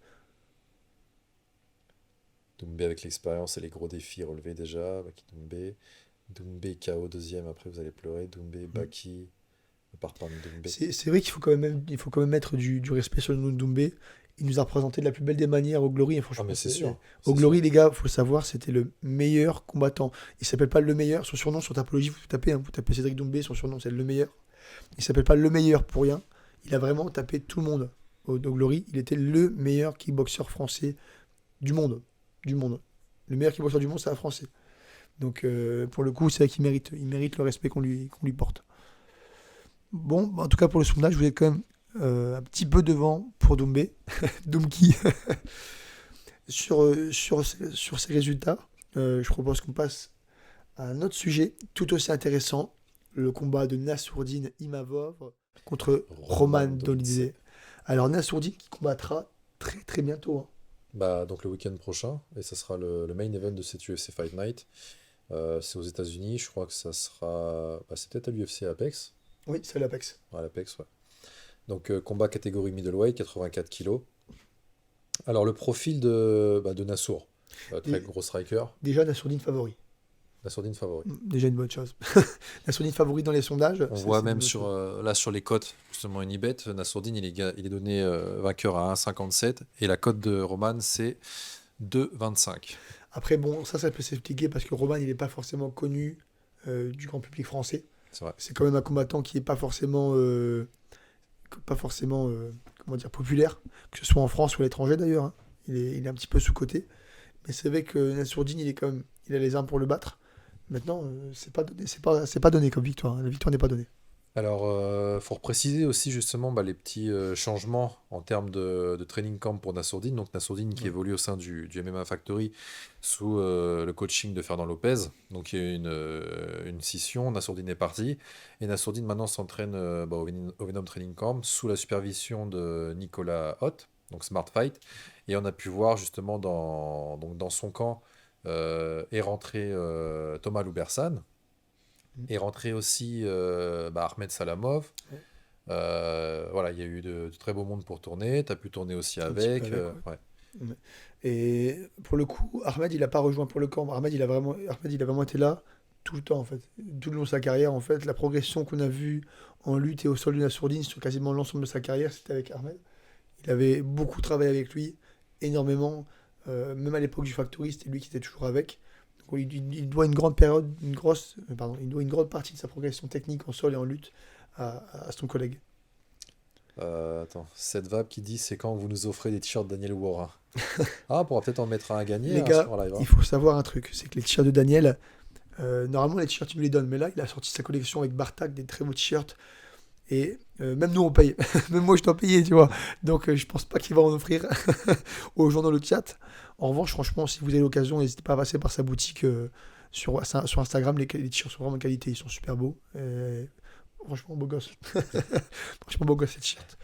Doumbé avec l'expérience et les gros défis relevés déjà. Baki Doumbé. Doumbé KO deuxième, après vous allez pleurer. Doumbé, Baki. On part par Doumbé. c'est vrai qu'il faut quand même mettre du respect sur le nom de Doumbé. Il nous a représenté de la plus belle des manières au Glory. Et Ah, franchement, mais c'est sûr. Au c'est Glory, sûr. les gars, faut le savoir, c'était le meilleur combattant. Il s'appelle pas le meilleur. Son surnom sur Tapologie, vous tapez Cédric Doumbé, son surnom c'est le meilleur. Il s'appelle pas le meilleur pour rien. Il a vraiment tapé tout le monde au Glory. Il était le meilleur kickboxer français du monde. Du monde. Le meilleur kickboxer du monde, c'est un français. Donc, pour le coup, c'est vrai qu'il mérite le respect qu'on lui porte. Bon, en tout cas, pour le sondage, vous êtes quand même un petit peu devant pour Doumbé. Doumki. sur ces résultats, je propose qu'on passe à un autre sujet tout aussi intéressant, le combat de Nassourdine Imavov contre Roman Dolidze. Alors Nassourdine qui combattra très très bientôt, hein. Donc le week-end prochain, et ça sera le main event de cette UFC Fight Night. C'est aux États-Unis, je crois que ça sera. C'est peut-être à l'UFC Apex. Oui, c'est l'Apex. À l'Apex, ouais. Donc combat catégorie middleweight, 84 kilos. Alors le profil de Nassour, très Et gros striker. déjà, Nassourdine favori. Nassourdine favori. Déjà une bonne chose. Nassourdine favori dans les sondages. On c'est voit une même bonne chose. là sur les cotes, justement Unibet, Nassourdine il est donné vainqueur à 1,57 et la cote de Roman c'est 2,25. Après, bon, ça peut s'expliquer parce que Roman, il n'est pas forcément connu du grand public français. C'est vrai. C'est quand même un combattant qui n'est pas forcément comment dire, populaire, que ce soit en France ou à l'étranger d'ailleurs, hein. Il est un petit peu sous-coté. Mais c'est vrai que Nassourdine, il a les armes pour le battre. Maintenant, c'est pas donné, c'est pas donné comme victoire, hein. La victoire n'est pas donnée. Alors, faut préciser aussi justement les petits changements en termes de training camp pour Nassourdine. Donc Nassourdine qui Ouais. évolue au sein du MMA Factory sous le coaching de Fernand Lopez. Donc il y a eu une scission, Nassourdine est parti. Et Nassourdine maintenant s'entraîne au Venom Training Camp sous la supervision de Nicolas Hott, donc Smart Fight. Et on a pu voir justement dans son camp est rentré Thomas Loubersan. Mm. Est rentré aussi Ahmed Salamov. Ouais. Voilà, il y a eu de très beau monde pour tourner. Tu as pu tourner aussi Un petit peu avec. avec, ouais. Ouais. Ouais. Et pour le coup, Ahmed, il n'a pas rejoint pour le camp. Ahmed, il a vraiment été là tout le temps, en fait. Tout le long de sa carrière, en fait. La progression qu'on a vue en lutte et au sol de Nassourdine sur quasiment l'ensemble de sa carrière, c'était avec Ahmed. Il avait beaucoup travaillé avec lui, énormément. Même à l'époque du Factory, c'était lui qui était toujours avec. Donc, il doit une grande période, il doit une grande partie de sa progression technique en sol et en lutte à son collègue. Attends, cette vague qui dit c'est quand vous nous offrez des t-shirts Daniel Ouora. Ah, on pourra peut-être en mettre un à gagner Les hein, gars, sur live. Hein. il faut savoir un truc, c'est que les t-shirts de Daniel, normalement les t-shirts il nous les donne, mais là il a sorti sa collection avec Bartak, des très beaux t-shirts, et même nous on paye, même moi je dois payer, tu vois, donc je pense pas qu'il va en offrir aux gens dans le chat. En revanche, franchement, si vous avez l'occasion, n'hésitez pas à passer par sa boutique sur Instagram, les t-shirts sont vraiment de qualité, ils sont super beaux, franchement beau gosse, franchement beau gosse ces t-shirts.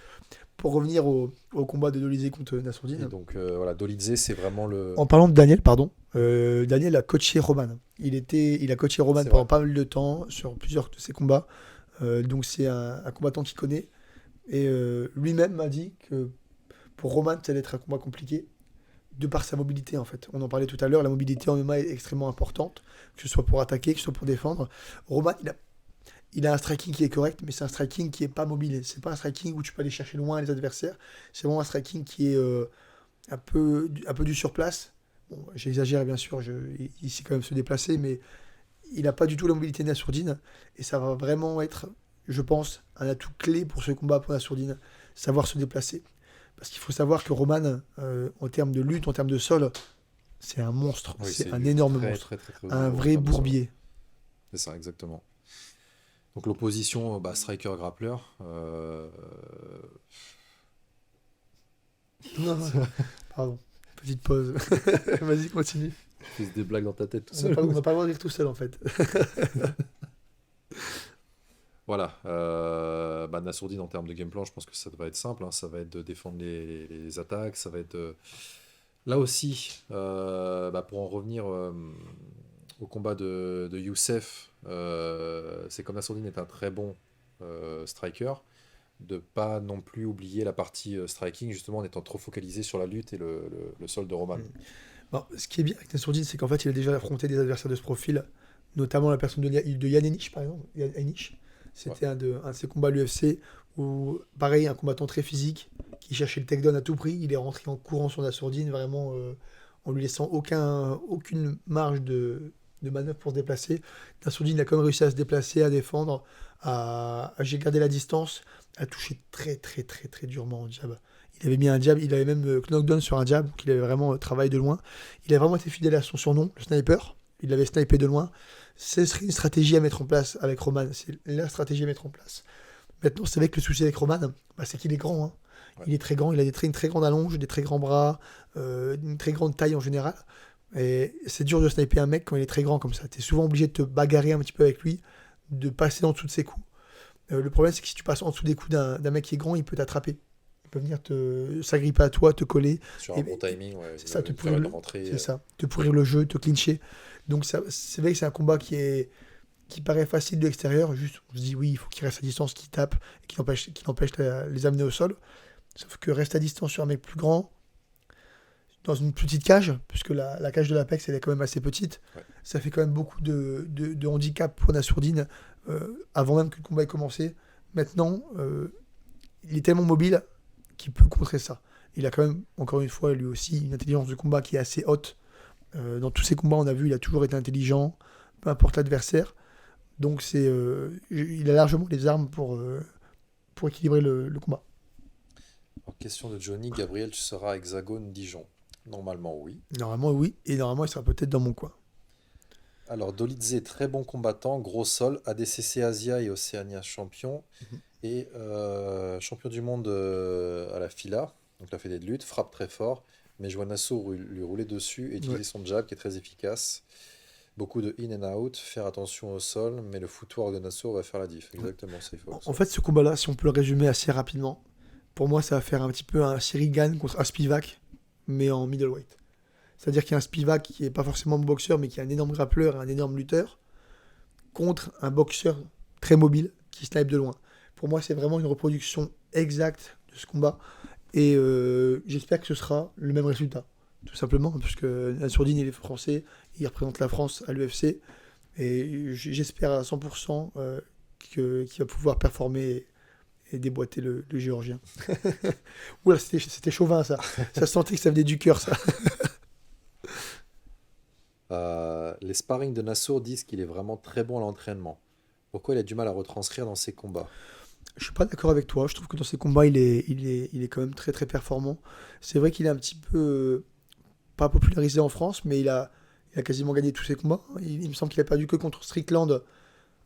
Pour revenir au combat de Dolizé contre Et Nassourdine. donc voilà, Dolidze, c'est vraiment le. En parlant de Daniel, pardon, Daniel a coaché Roman. Il a coaché Roman C'est pendant vrai. pas mal de temps sur plusieurs de ses combats. Donc c'est un combattant qu'il connaît. Et lui-même m'a dit que pour Roman, ça allait être un combat compliqué, de par sa mobilité en fait. On en parlait tout à l'heure, la mobilité en MMA est extrêmement importante, que ce soit pour attaquer, que ce soit pour défendre. Roman, il a un striking qui est correct, mais c'est un striking qui est pas mobile. C'est pas un striking où tu peux aller chercher loin les adversaires. C'est vraiment un striking qui est un peu du surplace. Bon, j'exagère bien sûr, il sait quand même se déplacer, mais il n'a pas du tout la mobilité de Nassourdine. Et ça va vraiment être, je pense, un atout clé pour ce combat pour Nassourdine, savoir se déplacer. Parce qu'il faut savoir que Roman, en termes de lutte, en termes de sol, c'est un monstre. Oui, C'est un du énorme très, monstre. très, très, très Un gros en vrai termes de sol. bourbier. C'est ça, exactement. Donc l'opposition, striker-grappler. Non, pardon. Petite pause. Vas-y, continue. Tu fais des blagues dans ta tête tout On n'a seul. pas, on n'a pas le droit de rire tout seul en fait. Voilà. Nassourdine, en termes de game plan, je pense que ça va être simple. Hein. Ça va être de défendre les attaques. Ça va être. Là aussi, pour en revenir au combat de Youssef, c'est comme Nassourdine est un très bon striker, de pas non plus oublier la partie striking, justement en étant trop focalisé sur la lutte et le sol de Roman. Bon, ce qui est bien avec Nassourdine, c'est qu'en fait, il a déjà affronté des adversaires de ce profil, notamment la personne de Yann Heinisch, par exemple. Yann Heinisch, c'était un de ses combats à l'UFC, où, pareil, un combattant très physique, qui cherchait le takedown à tout prix. Il est rentré en courant sur Nassourdine, vraiment, en lui laissant aucune marge de manœuvre pour se déplacer. Nassourdine a quand même réussi à se déplacer, à défendre, à garder la distance, à toucher très, très, très, très durement au jab. Il avait mis un jab, il avait même knockdown sur un jab, donc il avait vraiment travaillé de loin. Il a vraiment été fidèle à son surnom, le sniper. Il l'avait snipé de loin. Ce serait une stratégie à mettre en place avec Roman. C'est la stratégie à mettre en place. Maintenant, c'est vrai que le souci avec Roman, c'est qu'il est grand. Hein. Ouais. Il est très grand, il a une très grande allonge, des très grands bras, une très grande taille en général. Et c'est dur de sniper un mec quand il est très grand comme ça. Tu es souvent obligé de te bagarrer un petit peu avec lui, de passer en dessous de ses coups. Le problème, c'est que si tu passes en dessous des coups d'un mec qui est grand, il peut t'attraper. peut venir s'agripper à toi, te coller, Sur Et- un bon timing, ouais, c'est ça, il te ferait pourrir une le- rentrée. c'est ça, te pourrir le jeu, te clincher. Donc c'est vrai que c'est un combat qui paraît facile de l'extérieur, juste on se dit oui, il faut qu'il reste à distance, qu'il tape, et qu'il empêche les amener au sol. Sauf que reste à distance sur un mec plus grand, dans une petite cage, puisque la cage de l'Apex elle est quand même assez petite, Ouais. ça fait quand même beaucoup de handicap pour Nassourdine avant même que le combat ait commencé. Maintenant, il est tellement mobile qu'il peut contrer ça. Il a quand même, encore une fois, lui aussi, une intelligence de combat qui est assez haute. Dans tous ses combats, on a vu, il a toujours été intelligent, peu importe l'adversaire. Donc il a largement les armes pour équilibrer le combat. Alors, question de Johnny. Gabriel, tu seras à Hexagone Dijon. Normalement, oui. Normalement, oui, et normalement, il sera peut-être dans mon coin. Alors, Dolidze, très bon combattant, gros sol, ADCC Asia et Océania champion, Mhm. et champion du monde à la FILA, donc la fédé de lutte, frappe très fort, mais je vois Nassau lui rouler dessus et utiliser Ouais. son jab qui est très efficace. Beaucoup de in and out, faire attention au sol, mais le footwork de Nassau va faire la diff. Exactement, c'est faux. En fait, ce combat-là, si on peut le résumer assez rapidement, pour moi, ça va faire un petit peu un Cyril Gane contre un Spivak, mais en middleweight. C'est-à-dire qu'il y a un Spivak qui n'est pas forcément un boxeur, mais qui est un énorme grappleur et un énorme lutteur, contre un boxeur très mobile qui snipe de loin. Pour moi, c'est vraiment une reproduction exacte de ce combat. Et j'espère que ce sera le même résultat. Tout simplement, parce que Nassourdine, il est français, il représente la France à l'UFC. Et j'espère à 100% qu'il va pouvoir performer et déboîter le Géorgien. Oula, c'était chauvin ça. Ça se sentait que ça venait du cœur ça. Les sparring de Nassour disent qu'il est vraiment très bon à l'entraînement. Pourquoi il a du mal à retranscrire dans ses combats? Je suis pas d'accord avec toi. Je trouve que dans ses combats, il est quand même très très performant. C'est vrai qu'il est un petit peu pas popularisé en France, mais il a quasiment gagné tous ses combats. Il me semble qu'il a perdu que contre Strickland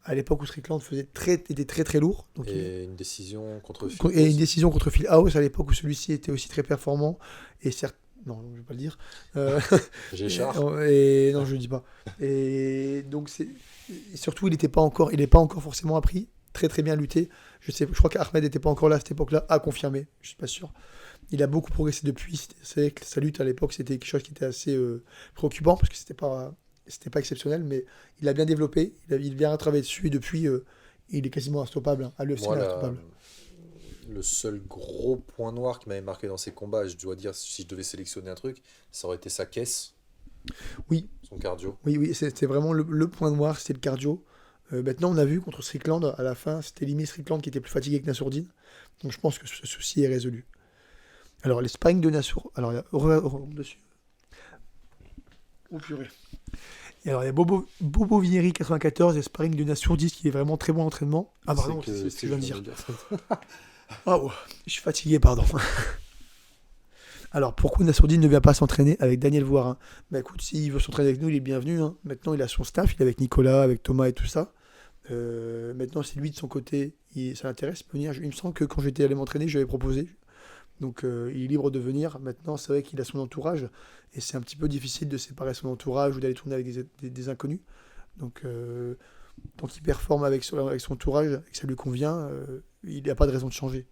à l'époque où Strickland était très très lourd. Donc Et une décision contre Phil et une House. décision contre Phil House à l'époque où celui-ci était aussi très performant. Et certes, non, je vais pas le dire. Euh, Géchard. non, je le dis pas. Et donc et surtout, il n'est pas encore forcément appris. Très très bien lutté. Je crois qu'Ahmed n'était pas encore là à cette époque-là, à confirmer. Je suis pas sûr. Il a beaucoup progressé depuis. C'est vrai que sa lutte à l'époque, c'était quelque chose qui était assez préoccupant parce que c'était pas exceptionnel, mais il a bien développé. Il a bien travaillé dessus et depuis, il est quasiment instoppable. Hein. À l'UFC, il Moi, est instoppable. le seul gros point noir qui m'avait marqué dans ses combats, je dois dire, si je devais sélectionner un truc, ça aurait été sa caisse, Oui, son cardio. oui, c'était vraiment le point noir, c'était le cardio. Maintenant, on a vu contre Strickland, à la fin, c'était limite Strickland qui était plus fatigué que Nassourdine. Donc je pense que ce souci est résolu. Alors, les sparring de Nassour. Alors, il y a dessus. Oh purée. Et alors, il y a Bobo Vineri 94 et sparring de Nassourdis qui est vraiment très bon en entraînement. Ah, pardon, c'est ce que je viens de dire. Ah, oh, je suis fatigué, pardon. Alors, pourquoi Nassourdine ne vient pas s'entraîner avec Daniel Voirin? Bah écoute, s'il veut s'entraîner avec nous, il est bienvenu. Hein. Maintenant, il a son staff, il est avec Nicolas, avec Thomas et tout ça. Maintenant, c'est lui de son côté, ça l'intéresse, il peut venir. Il me semble que quand j'étais allé m'entraîner, je lui avais proposé. Donc, il est libre de venir. Maintenant, c'est vrai qu'il a son entourage et c'est un petit peu difficile de séparer son entourage ou d'aller tourner avec des inconnus. Donc, tant qu'il performe avec son entourage et que ça lui convient, il n'y a pas de raison de changer.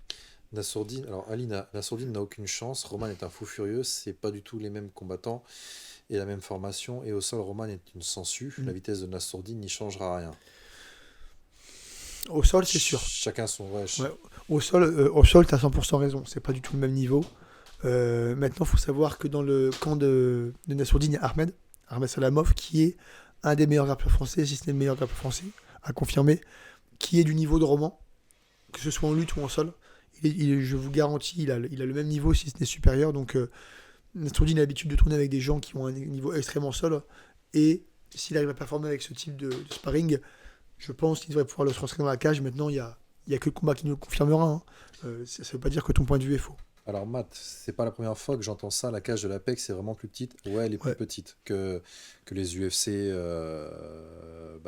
Nassourdine, alors Alina, Nassourdine n'a aucune chance. Roman est un fou furieux, c'est pas du tout les mêmes combattants et la même formation. Et au sol, Roman est une sangsue. La vitesse de Nassourdine n'y changera rien. Au sol, c'est sûr. Chacun son. Ouais, Ouais. Au sol, tu as 100% raison. C'est pas du tout le même niveau. Maintenant, il faut savoir que dans le camp de Nassourdine, il y a Ahmed Salamov, qui est un des meilleurs grappleurs français, si ce n'est le meilleur grappleur français, à confirmer, qui est du niveau de Roman, que ce soit en lutte ou en sol. Je vous garantis, il a le même niveau, si ce n'est supérieur. Donc, Nassourdine a l'habitude de tourner avec des gens qui ont un niveau extrêmement sol. Et s'il arrive à performer avec ce type de sparring, je pense qu'il devrait pouvoir le transférer dans la cage. Maintenant, il y a que le combat qui nous le confirmera. Hein. Ça ne veut pas dire que ton point de vue est faux. Alors Matt, c'est pas la première fois que j'entends ça. La cage de l'Apex est vraiment plus petite. Ouais, elle est plus Ouais. petite que les UFC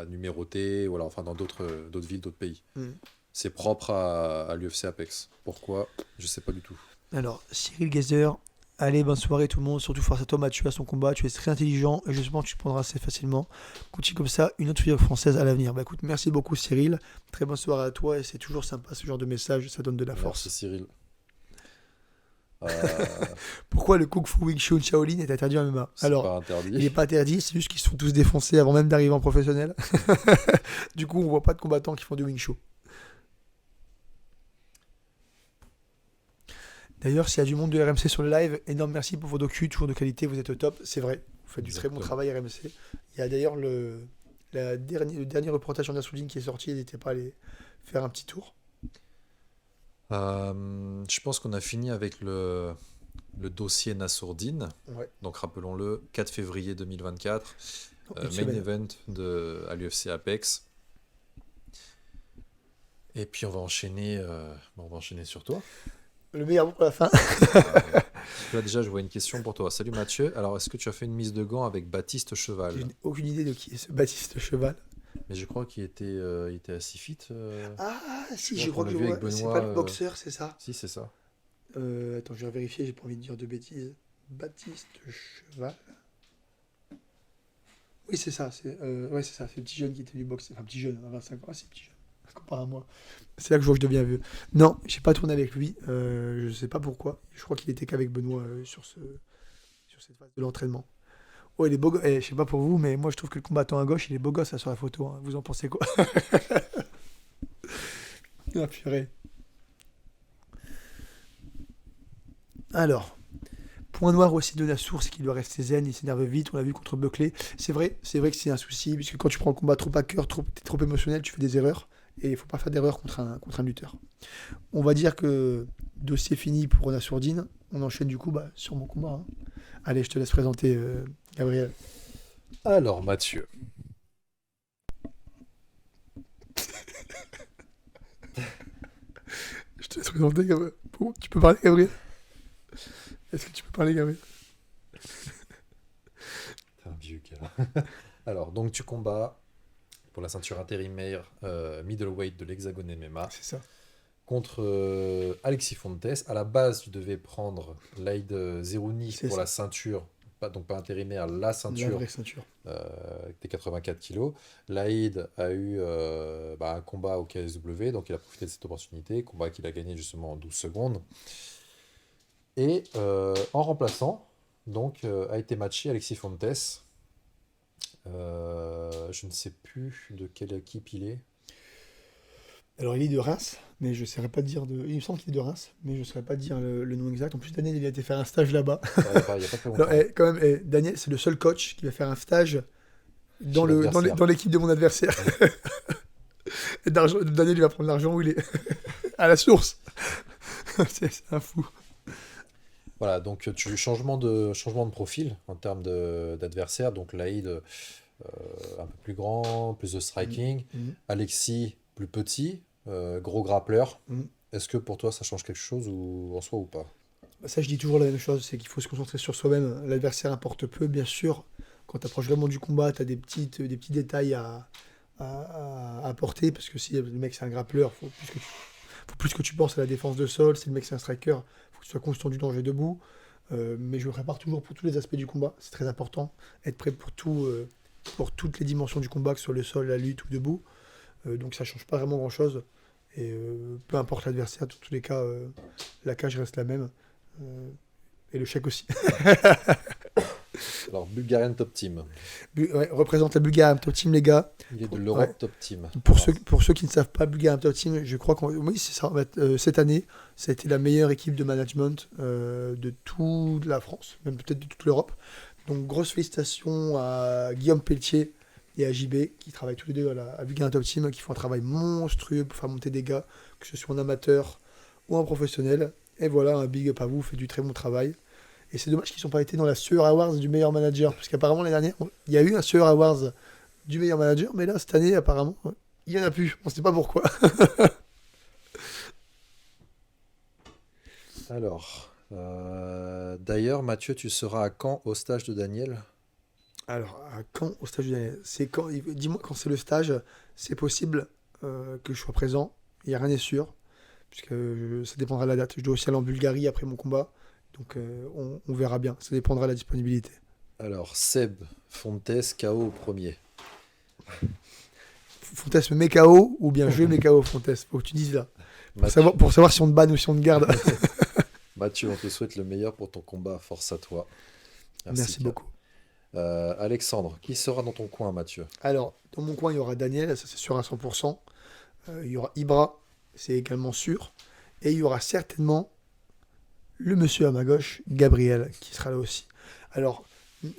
numérotées, voilà, enfin dans d'autres villes, d'autres pays. Mm. C'est propre à l'UFC Apex. Pourquoi? Je sais pas du tout. Alors, Cyril Geyser, allez, bonne soirée tout le monde. Surtout face à toi, Mathieu, à son combat. Tu es très intelligent et je pense que tu prendras assez facilement. Continue comme ça, une autre figure française à l'avenir. Bah écoute, merci beaucoup, Cyril. Très bonne soirée à toi et c'est toujours sympa ce genre de message. Ça donne de la force. Merci Cyril. Pourquoi le Kung Fu Wing Chun Shaolin est interdit en MMA? C'est Alors, pas interdit. il n'est pas interdit, c'est juste qu'ils se sont tous défoncés avant même d'arriver en professionnel. Du coup, on voit pas de combattants qui font du Wing Chun. D'ailleurs, s'il y a du monde de RMC sur le live, énorme merci pour vos docus, toujours de qualité, vous êtes au top, c'est vrai. Vous faites du très bon Exactement. travail RMC. Il y a d'ailleurs le dernier reportage en Nassoudine qui est sorti, n'hésitez pas à aller faire un petit tour. Je pense qu'on a fini avec le dossier Nassourdine. Ouais. Donc rappelons-le, 4 février 2024, Une main semaine. event à l'UFC Apex. Et puis on va enchaîner sur toi. Le meilleur mot pour la fin. Là déjà, je vois une question pour toi. Salut Mathieu. Alors, est-ce que tu as fait une mise de gants avec Baptiste Cheval? J'ai aucune idée de qui est ce Baptiste Cheval. Mais je crois qu'il était à 6 feet. Ah, si, Ouais, je crois qu'on que l'a je vu vois. avec C'est Benoît, pas le boxeur, c'est ça? Si, c'est ça. Attends, je vais vérifier, j'ai pas envie de dire de bêtises. Baptiste Cheval. Oui, c'est ça. Ouais, c'est ça. C'est le petit jeune qui était du boxe. Enfin, petit jeune, à 25 ans. Ah, c'est petit jeune. Comparé à moi. C'est là que je vois que je deviens vieux. Non, j'ai pas tourné avec lui. Je sais pas pourquoi. Je crois qu'il était qu'avec Benoît sur cette phase de l'entraînement. Ouais, il est beau gosse. Je sais pas pour vous, mais moi je trouve que le combattant à gauche, il est beau gosse là, sur la photo. Hein. Vous en pensez quoi? Ah, purée. Alors, point noir aussi de la source, qu'il doit rester zen, il s'énerve vite, on l'a vu contre Buckley. C'est vrai que c'est un souci, puisque quand tu prends le combat trop à cœur, t'es trop émotionnel, tu fais des erreurs, et il faut pas faire d'erreurs contre un lutteur. On va dire que dossier fini pour Rona Sourdine, on enchaîne du coup sur mon combat. Hein. Allez, je te laisse présenter Gabriel. Alors, Mathieu. Je te laisse présenter Gabriel. Bon, tu peux parler Gabriel? Est-ce que tu peux parler Gabriel? T'es un vieux gars. Alors, donc tu combats pour la ceinture intérimaire middleweight de l'Hexagone MMA C'est ça. contre Alexis Fontes. À la base, tu devais prendre l'Aïd Zerouni C'est pour ça. la ceinture, donc pas intérimaire, la La ceinture vraie ceinture. des 84 kilos. L'Aïd a eu un combat au KSW, donc il a profité de cette opportunité, combat qu'il a gagné justement en 12 secondes. Et en remplaçant, donc, a été matché Alexis Fontes. Je ne sais plus de quelle équipe il est. Alors, il est de Reims, mais je ne saurais pas dire de. Il me semble qu'il est de Reims, mais je ne saurais pas dire le nom exact. En plus, Daniel, il a été faire un stage là-bas. Il n'y a pas très longtemps. Alors, quand même, Daniel, c'est le seul coach qui va faire un stage dans Chez l'adversaire. dans l'équipe de mon adversaire. Et Daniel, il va prendre l'argent où il est. À la source. C'est un fou. Voilà, donc changement de profil en termes d'adversaire. Donc l'Aïd, un peu plus grand, plus de striking. Alexis, plus petit, gros grappleur. Mhm. Est-ce que pour toi, ça change quelque chose en soi ou pas? Ça, je dis toujours la même chose, c'est qu'il faut se concentrer sur soi-même. L'adversaire importe peu, bien sûr. Quand tu approches vraiment du combat, tu as des petits détails à apporter, parce que si le mec c'est un grappleur, faut plus que tu penses à la défense de sol. Si le mec c'est un striker, faut que tu sois conscient du danger debout. Mais je me prépare toujours pour tous les aspects du combat, c'est très important. Être prêt pour toutes les dimensions du combat, que ce soit le sol, la lutte ou debout. Donc ça change pas vraiment grand-chose. Et peu importe l'adversaire, dans tous les cas, la cage reste la même. Et le chèque aussi. Alors, Bulgarian Top Team. Ouais, représente la Bulgarie Top Team, les gars. Il est de l'Europe Ouais. Top Team. Pour Alors, ceux qui ne savent pas, Bulgarian Top Team, je crois oui, c'est ça. Cette année, ça a été la meilleure équipe de management de toute la France, même peut-être de toute l'Europe. Donc, grosse félicitations à Guillaume Pelletier et à JB, qui travaillent tous les deux à Bulgarian Top Team, qui font un travail monstrueux pour faire monter des gars, que ce soit en amateur ou en professionnel. Et voilà, un big up à vous, vous faites du très bon travail. Et c'est dommage qu'ils n'ont pas été dans la Sueur Awards du meilleur manager, parce qu'apparemment l'année dernière, il y a eu un Sueur Awards du meilleur manager, mais là, cette année, apparemment, il n'y en a plus. On ne sait pas pourquoi. Alors, d'ailleurs, Mathieu, tu seras à Caen au stage de Daniel? Alors, à quand au stage de Daniel? C'est quand? Dis-moi quand c'est le stage, c'est possible que je sois présent. Il n'y a rien n'est sûr, puisque ça dépendra de la date. Je dois aussi aller en Bulgarie après mon combat, donc on verra bien. Ça dépendra de la disponibilité. Alors, Seb Fontes, KO au premier. Fontes me met KO ou bien je mets KO Fontes? Faut que tu dises là. Pour savoir si on te banne ou si on te garde. Mathieu, on te souhaite le meilleur pour ton combat. Force à toi. Merci Cap. beaucoup. Alexandre, qui sera dans ton coin, Mathieu? Alors, dans mon coin, il y aura Daniel, ça c'est sûr à 100%. Il y aura Ibra, c'est également sûr. Et il y aura certainement le monsieur à ma gauche, Gabriel, qui sera là aussi. Alors,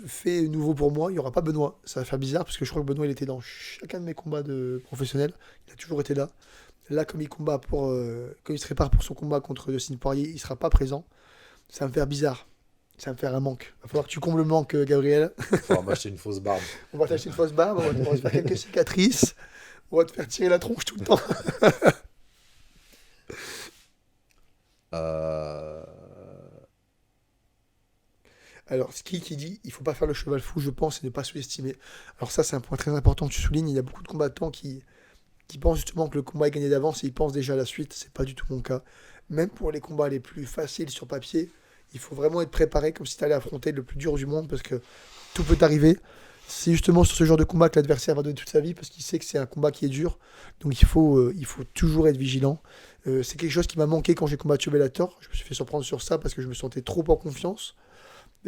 fait nouveau pour moi, il n'y aura pas Benoît. Ça va faire bizarre parce que je crois que Benoît il était dans chacun de mes combats de professionnels. Il a toujours été là. Là, comme il combat comme il se prépare pour son combat contre Dustin Poirier, il ne sera pas présent. Ça va me faire bizarre. Ça va me faire un manque. Il va falloir que tu combles le manque, Gabriel. Faudra m'acheter une fausse barbe. On va t'acheter une fausse barbe, on va te faire quelques cicatrices. On va te faire tirer la tronche tout le temps. Euh, Alors, qui dit, il faut pas faire le cheval fou, je pense, et ne pas sous-estimer. Alors ça, c'est un point très important que tu soulignes. Il y a beaucoup de combattants qui pensent justement que le combat est gagné d'avance et ils pensent déjà à la suite. C'est pas du tout mon cas. Même pour les combats les plus faciles sur papier, il faut vraiment être préparé comme si tu allais affronter le plus dur du monde parce que tout peut arriver. C'est justement sur ce genre de combat que l'adversaire va donner toute sa vie parce qu'il sait que c'est un combat qui est dur. Donc il faut toujours être vigilant. C'est quelque chose qui m'a manqué quand j'ai combattu au Bellator. Je me suis fait surprendre sur ça parce que je me sentais trop en confiance.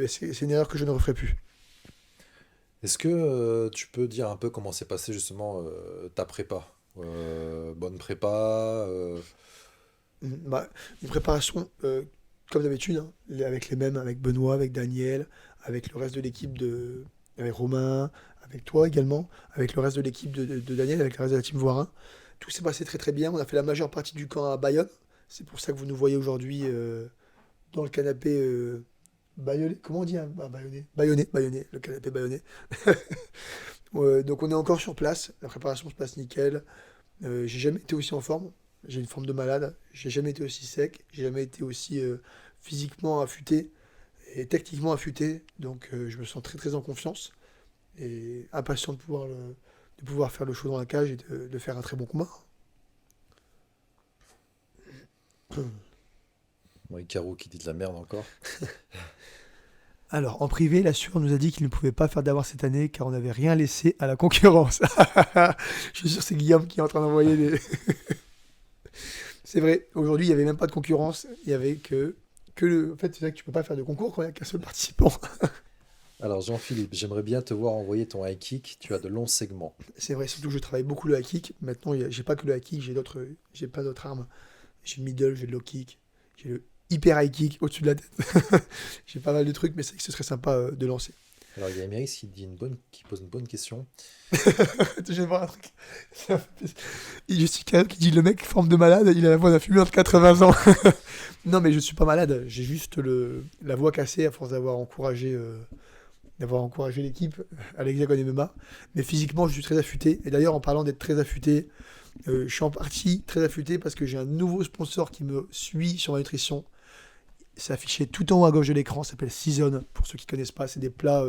C'est une erreur que je ne referai plus. Est-ce que tu peux dire un peu comment s'est passé justement ta prépa? Bonne prépa Une préparation comme d'habitude, hein, avec les mêmes, avec Benoît, avec Daniel, avec le reste de l'équipe avec Romain, avec toi également, avec le reste de l'équipe de Daniel, avec le reste de la team Voirin. Tout s'est passé très très bien. On a fait la majeure partie du camp à Bayonne. C'est pour ça que vous nous voyez aujourd'hui dans le canapé bayonnais. Comment on dit hein bayonnais, bayonnais, le canapé bayonnais. Donc on est encore sur place. La préparation se passe nickel. J'ai jamais été aussi en forme. J'ai une forme de malade. J'ai jamais été aussi sec. J'ai jamais été aussi physiquement affûté et techniquement affûté. Donc je me sens très très en confiance et impatient de pouvoir faire le show dans la cage et de faire un très bon combat. Ouais, Caro qui dit de la merde encore. Alors, en privé, la Sueur nous a dit qu'il ne pouvait pas faire d'avoir cette année car on n'avait rien laissé à la concurrence. Je suis sûr que c'est Guillaume qui est en train d'envoyer des... C'est vrai, aujourd'hui, il n'y avait même pas de concurrence. Il n'y avait En fait, c'est vrai que tu peux pas faire de concours quand il n'y a qu'un seul participant. Alors Jean-Philippe, j'aimerais bien te voir envoyer ton high kick. Tu as de longs segments. C'est vrai, surtout que je travaille beaucoup le high kick. Maintenant, j'ai pas que le high kick, j'ai plein d'autres armes. J'ai le middle, j'ai le low kick, j'ai le hyper high kick au-dessus de la tête. J'ai pas mal de trucs, mais c'est que ce serait sympa de lancer. Alors il y a Emeris qui pose une bonne question. Je viens de voir un truc. Il Justin qui dit le mec forme de malade, il a la voix d'un fumeur de 80 ans. Non, mais je suis pas malade, j'ai juste la voix cassée à force d'avoir encouragé l'équipe à l'Hexagone MMA. Mais physiquement, je suis très affûté. Et d'ailleurs, en parlant d'être très affûté, je suis en partie très affûté parce que j'ai un nouveau sponsor qui me suit sur ma nutrition. C'est affiché tout en haut à gauche de l'écran, ça s'appelle Season. Pour ceux qui ne connaissent pas, c'est des plats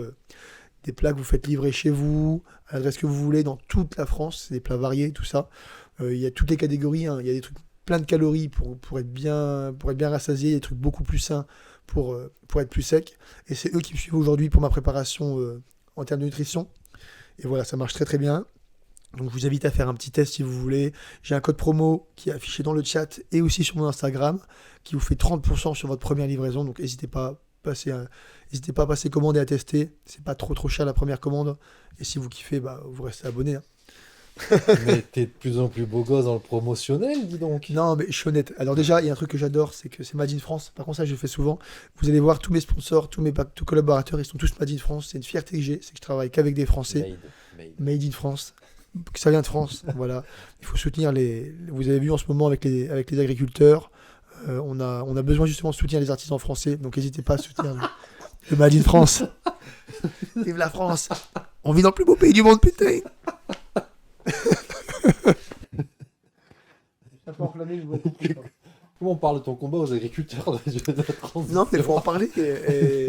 que vous faites livrer chez vous, à l'adresse que vous voulez, dans toute la France. C'est des plats variés, tout ça. Il y a toutes les catégories, hein. Il y a des trucs plein de calories pour être bien rassasié, des trucs beaucoup plus sains pour être plus sec. Et c'est eux qui me suivent aujourd'hui pour ma préparation en termes de nutrition. Et voilà, ça marche très très bien. Donc je vous invite à faire un petit test si vous voulez. J'ai un code promo qui est affiché dans le chat et aussi sur mon Instagram qui vous fait 30% sur votre première livraison. Donc n'hésitez pas à passer commande et à tester. C'est pas trop cher la première commande. Et si vous kiffez, vous restez abonné. Hein. Mais t'es de plus en plus beau gosse dans le promotionnel, dis donc. Non, mais je suis honnête. Alors déjà, il y a un truc que j'adore, c'est que c'est Made in France. Par contre, ça, je le fais souvent. Vous allez voir tous mes sponsors, tous collaborateurs, ils sont tous Made in France. C'est une fierté que j'ai, c'est que je travaille qu'avec des Français. Made in France. Que ça vient de France. Voilà. Il faut soutenir Vous avez vu en ce moment avec les agriculteurs, on a besoin justement de soutenir les artisans français. Donc n'hésitez pas à soutenir le Made in France. Vive la France. On vit dans le plus beau pays du monde, putain. Comment on parle de ton combat aux agriculteurs de Non, mais il faut en parler. Et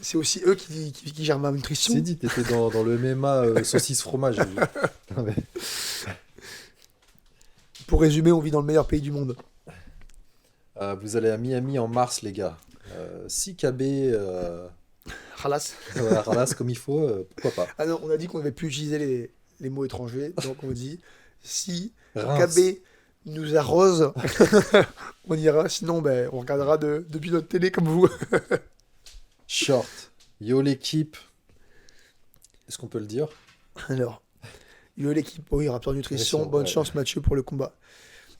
c'est aussi eux qui gèrent ma nutrition. C'est dit, t'étais dans le MMA saucisse fromage. Pour résumer, on vit dans le meilleur pays du monde. Vous allez à Miami en mars, les gars. Si KB Halas. ralasse comme il faut, pourquoi pas. Ah non, on a dit qu'on ne devait plus utiliser les mots étrangers. Donc on dit si Reims. KB il nous arrose, on ira. Sinon, ben, on regardera depuis notre télé comme vous. Short. Yo l'équipe. Est-ce qu'on peut le dire? Alors, yo l'équipe, oui, Raptor Nutrition, Nutrition, bonne ouais. chance Mathieu pour le combat.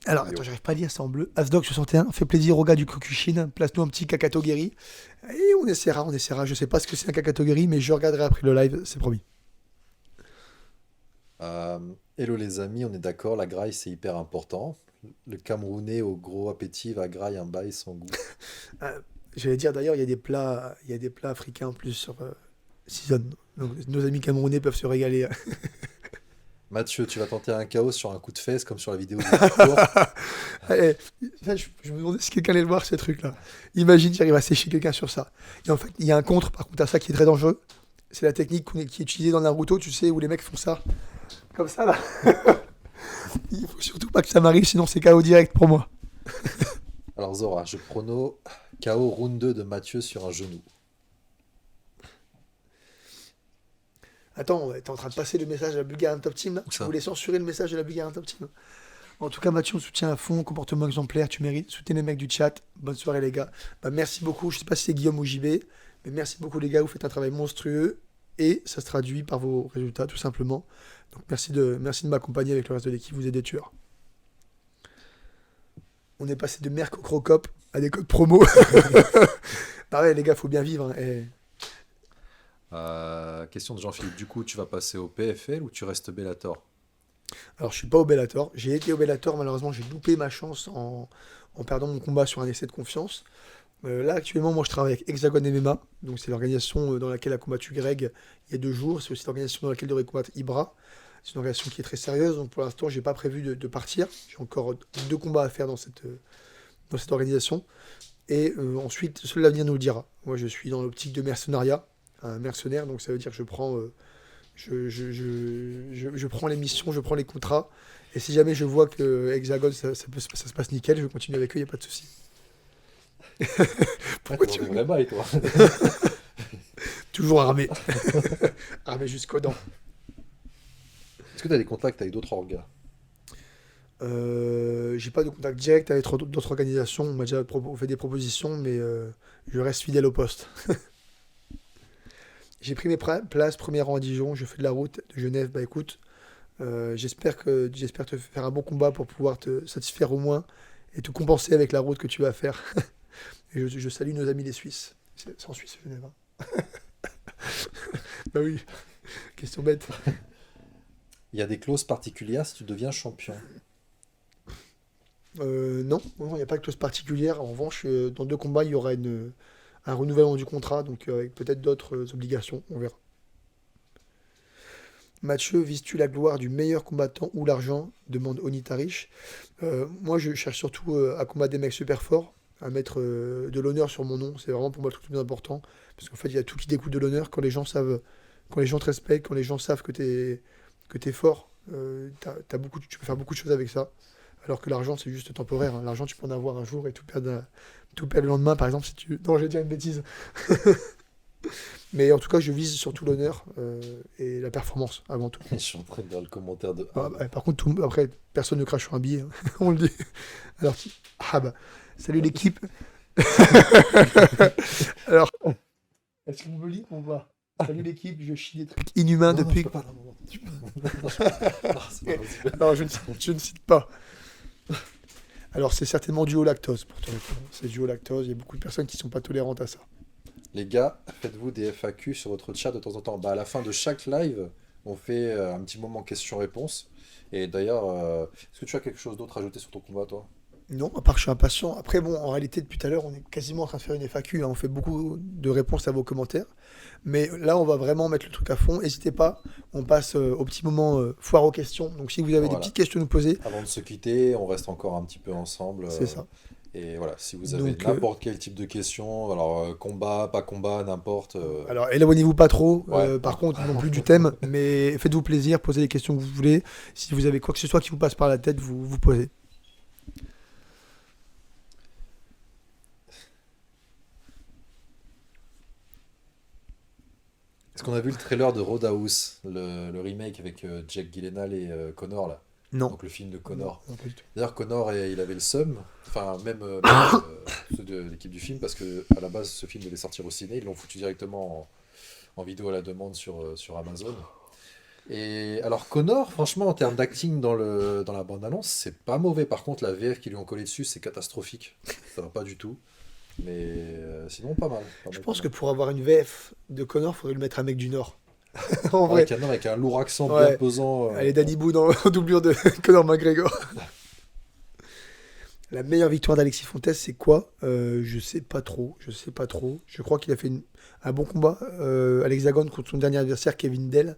Alors, Yo. attends, j'arrive pas à lire ça en bleu. Asdog61, fait plaisir au gars du Kokushin, place-nous un petit Kakatogiri. Et on essaiera. Je sais pas ce que c'est un Kakatogiri, mais je regarderai après le live, c'est promis. Hello les amis, on est d'accord, la graille c'est hyper important. Le Camerounais au gros appétit va graille un bail sans goût. Euh, J'allais dire d'ailleurs, il y a des plats africains en plus sur Season. Donc, nos amis camerounais peuvent se régaler. Mathieu, tu vas tenter un chaos sur un coup de fesse comme sur la vidéo du parcours. Eh, ça, je me demandais si quelqu'un allait le voir, ces trucs-là. Imagine, j'arrive à sécher quelqu'un sur ça. Et en fait, il y a un contre, par contre, à ça qui est très dangereux. C'est la technique qui est utilisée dans Naruto, tu sais, où les mecs font ça. Comme ça, là. Il faut surtout pas que ça m'arrive, sinon c'est KO direct pour moi. Alors Zora, je prono KO round 2 de Mathieu sur un genou. Attends, ouais, t'es en train de passer le message de la Bulgarian Top Team, là. Où Tu ça? voulais censurer le message de la Bulgarian Top Team. En tout cas, Mathieu, on soutient à fond, comportement exemplaire, tu mérites. Soutenez les mecs du chat. Bonne soirée, les gars. Bah, merci beaucoup. Je sais pas si c'est Guillaume ou JB, mais merci beaucoup, les gars. Vous faites un travail monstrueux et ça se traduit par vos résultats, tout simplement. Donc, merci de m'accompagner avec le reste de l'équipe. Vous êtes des tueurs. On est passé de Merck au Crocop à des codes promo. Pareil, les gars, faut bien vivre, hein. Question de Jean-Philippe, du coup tu vas passer au PFL ou tu restes Bellator? Alors, je suis pas au Bellator. J'ai été au Bellator, malheureusement, j'ai loupé ma chance en perdant mon combat sur un essai de confiance. Là, actuellement, moi, je travaille avec Hexagon MMA. Donc, c'est l'organisation dans laquelle a combattu Greg il y a 2 jours. C'est aussi l'organisation dans laquelle devrait combattre Ibra. C'est une organisation qui est très sérieuse. Donc, pour l'instant, j'ai pas prévu de partir. J'ai encore 2 combats à faire dans cette organisation. Et ensuite, seul l'avenir nous le dira. Moi, je suis dans l'optique de mercenariat, un mercenaire. Donc, ça veut dire que je prends les missions, je prends les contrats. Et si jamais je vois que Hexagon, ça se passe nickel, je continue avec eux, il n'y a pas de souci. Pourquoi tu vrais bails toi. Toujours armé. Armé jusqu'aux dents. Est-ce que tu as des contacts avec d'autres orgas? J'ai pas de contact direct avec d'autres organisations. On m'a déjà fait des propositions, mais je reste fidèle au poste. J'ai pris mes places, premier rang à Dijon, je fais de la route de Genève. Bah écoute, j'espère te faire un bon combat pour pouvoir te satisfaire au moins et te compenser avec la route que tu vas faire. Et je salue nos amis les Suisses. C'est en Suisse, Genève. Hein. Bah oui, question bête. Il y a des clauses particulières si tu deviens champion. Non, il n'y a pas de clause particulière. En revanche, dans 2 combats, il y aura un renouvellement du contrat, donc avec peut-être d'autres obligations, on verra. Mathieu, vises-tu la gloire du meilleur combattant ou l'argent? Demande Onitarish. Moi, je cherche surtout à combattre des mecs super forts, à mettre de l'honneur sur mon nom. C'est vraiment pour moi le truc le plus important. Parce qu'en fait, il y a tout qui découle de l'honneur. Quand les gens te respectent, quand les gens savent que t'es fort, tu peux faire beaucoup de choses avec ça. Alors que l'argent, c'est juste temporaire, hein. L'argent, tu peux en avoir un jour et tout perdre le lendemain, par exemple, si tu... Non, j'ai dit une bêtise. Mais en tout cas, je vise surtout l'honneur et la performance avant tout. Je suis en train de lire le commentaire de Par contre, après, personne ne crache sur un billet, hein. On le dit. Alors, salut l'équipe. Alors, est-ce qu'on me lit? On va. Salut l'équipe, je chie des trucs inhumains Non, non, depuis. tu peux pas, non, tu peux pas. Non, c'est pas possible. Alors, je ne cite pas. Alors, c'est certainement dû au lactose, pour te répondre. C'est dû au lactose. Il y a beaucoup de personnes qui ne sont pas tolérantes à ça. Les gars, faites-vous des FAQ sur votre chat de temps en temps. Bah, à la fin de chaque live, on fait un petit moment question-réponse. Et d'ailleurs, est-ce que tu as quelque chose d'autre à ajouter sur ton combat, toi? Non, à part que je suis impatient. Après, bon, en réalité, depuis tout à l'heure, on est quasiment en train de faire une FAQ, hein. On fait beaucoup de réponses à vos commentaires. Mais là, on va vraiment mettre le truc à fond. N'hésitez pas, on passe au petit moment foire aux questions. Donc, si vous avez des Voilà. petites questions à nous poser, Avant de se quitter, on reste encore un petit peu ensemble. c'est ça. Et voilà, si vous avez Donc, n'importe quel type de question, alors combat, pas combat, n'importe. alors, éloignez-vous pas trop, Ouais. par contre, non plus du thème, mais faites-vous plaisir, posez les questions que vous voulez. Si vous avez quoi que ce soit qui vous passe par la tête, vous posez. Est-ce qu'on a vu le trailer de Roadhouse, le remake avec Jack Gyllenhaal et Connor là? Non. Donc le film de Connor. Non, pas du tout. D'ailleurs, Connor, il avait le seum, enfin même ceux de l'équipe du film, parce que à la base, ce film devait sortir au ciné, ils l'ont foutu directement en vidéo à la demande sur Amazon. Et alors Connor, franchement, en termes d'acting dans la bande-annonce, c'est pas mauvais. Par contre, la VF qui lui ont collé dessus, c'est catastrophique. Ça va pas du tout. Mais sinon, pas mal. Pas Je mal, pas pense que mal. pour avoir une VF de Connor, faudrait le mettre un mec du Nord. En vrai. Avec un lourd accent bien Ouais. pesant. Allez, Danny Boone en doublure de Conor McGregor. La meilleure victoire d'Alexis Fontes, c'est quoi? Je sais pas trop. Je sais pas trop. Je crois qu'il a fait un bon combat à l'Hexagone contre son dernier adversaire, Kevin Dell.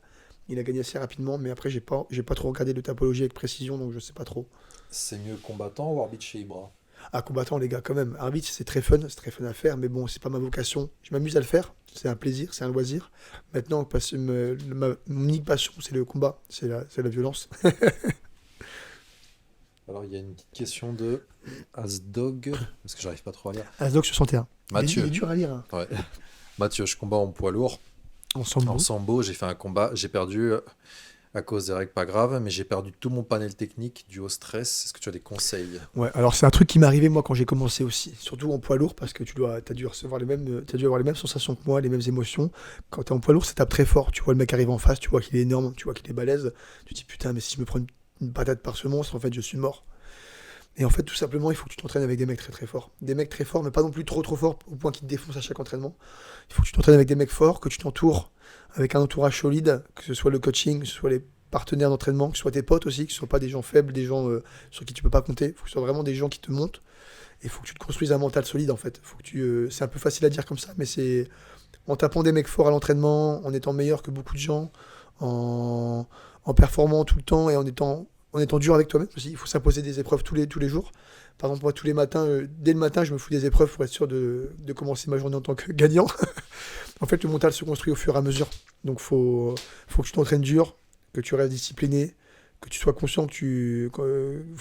Il a gagné assez rapidement, mais après, j'ai pas trop regardé de topologie avec précision, donc je sais pas trop. C'est mieux combattant ou arbitre chez Ibra? Ah, combattant, les gars, quand même. Arbitre, c'est très fun à faire, mais bon, c'est pas ma vocation. Je m'amuse à le faire, c'est un plaisir, c'est un loisir. Maintenant, mon unique passion, c'est le combat, c'est la violence. Alors, il y a une petite question de Asdog, parce que j'arrive pas trop à lire. Asdog 61. Il Mathieu. est dur à lire, hein. Ouais. Mathieu, je combats en poids lourd. En sambo. En sambo, j'ai fait un combat, j'ai perdu à cause des règles, pas grave, mais j'ai perdu tout mon panel technique dû au stress. Est-ce que tu as des conseils? Ouais, alors c'est un truc qui m'est arrivé moi quand j'ai commencé aussi, surtout en poids lourd parce que t'as dû recevoir t'as dû avoir les mêmes sensations que moi, les mêmes émotions. Quand t'es en poids lourd, ça tape très fort. Tu vois le mec arriver en face, tu vois qu'il est énorme, tu vois qu'il est balèze. Tu te dis putain, mais si je me prends une patate par ce monstre, en fait, je suis mort. Et en fait, tout simplement, il faut que tu t'entraînes avec des mecs très très forts. Des mecs très forts, mais pas non plus trop trop forts au point qu'ils te défoncent à chaque entraînement. Il faut que tu t'entraînes avec des mecs forts, que tu t'entoures avec un entourage solide, que ce soit le coaching, que ce soit les partenaires d'entraînement, que ce soit tes potes aussi, que ce ne soient pas des gens faibles, des gens sur qui tu peux pas compter. Il faut que ce soit vraiment des gens qui te montent. Et il faut que tu te construises un mental solide en fait. C'est un peu facile à dire comme ça, mais c'est en tapant des mecs forts à l'entraînement, en étant meilleur que beaucoup de gens, en, en performant tout le temps et en étant dur avec toi-même aussi. Il faut s'imposer des épreuves tous les jours. Par exemple, moi, tous les matins, dès le matin, je me fous des épreuves pour être sûr de commencer ma journée en tant que gagnant. En fait, le mental se construit au fur et à mesure. Donc, faut que tu t'entraînes dur, que tu restes discipliné, que tu sois conscient faut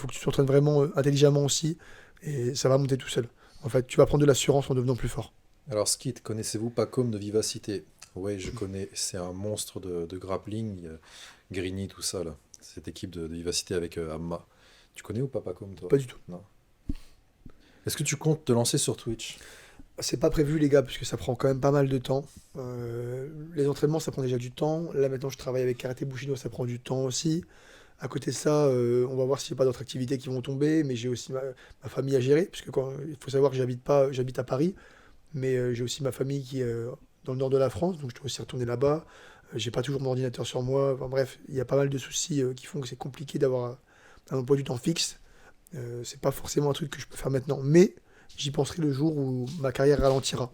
que tu t'entraînes vraiment intelligemment aussi. Et ça va monter tout seul. En fait, tu vas prendre de l'assurance en devenant plus fort. Alors, Skid, connaissez-vous Pacom de Vivacité? Oui, je connais. C'est un monstre de grappling, Grigny, tout ça, là. Cette équipe de Vivacité avec Amma. Tu connais ou pas Pacom, toi? Pas du tout. Non. Est-ce que tu comptes te lancer sur Twitch? C'est pas prévu, les gars, parce que ça prend quand même pas mal de temps. Les entraînements, ça prend déjà du temps. Là, maintenant, je travaille avec Karaté Bushido, ça prend du temps aussi. À côté de ça, on va voir s'il n'y a pas d'autres activités qui vont tomber, mais j'ai aussi ma famille à gérer, puisque il faut savoir que j'habite à Paris, mais j'ai aussi ma famille qui est dans le nord de la France, donc je dois aussi retourner là-bas. J'ai pas toujours mon ordinateur sur moi. Enfin, bref, il y a pas mal de soucis qui font que c'est compliqué d'avoir un emploi du temps fixe. C'est pas forcément un truc que je peux faire maintenant, mais j'y penserai le jour où ma carrière ralentira.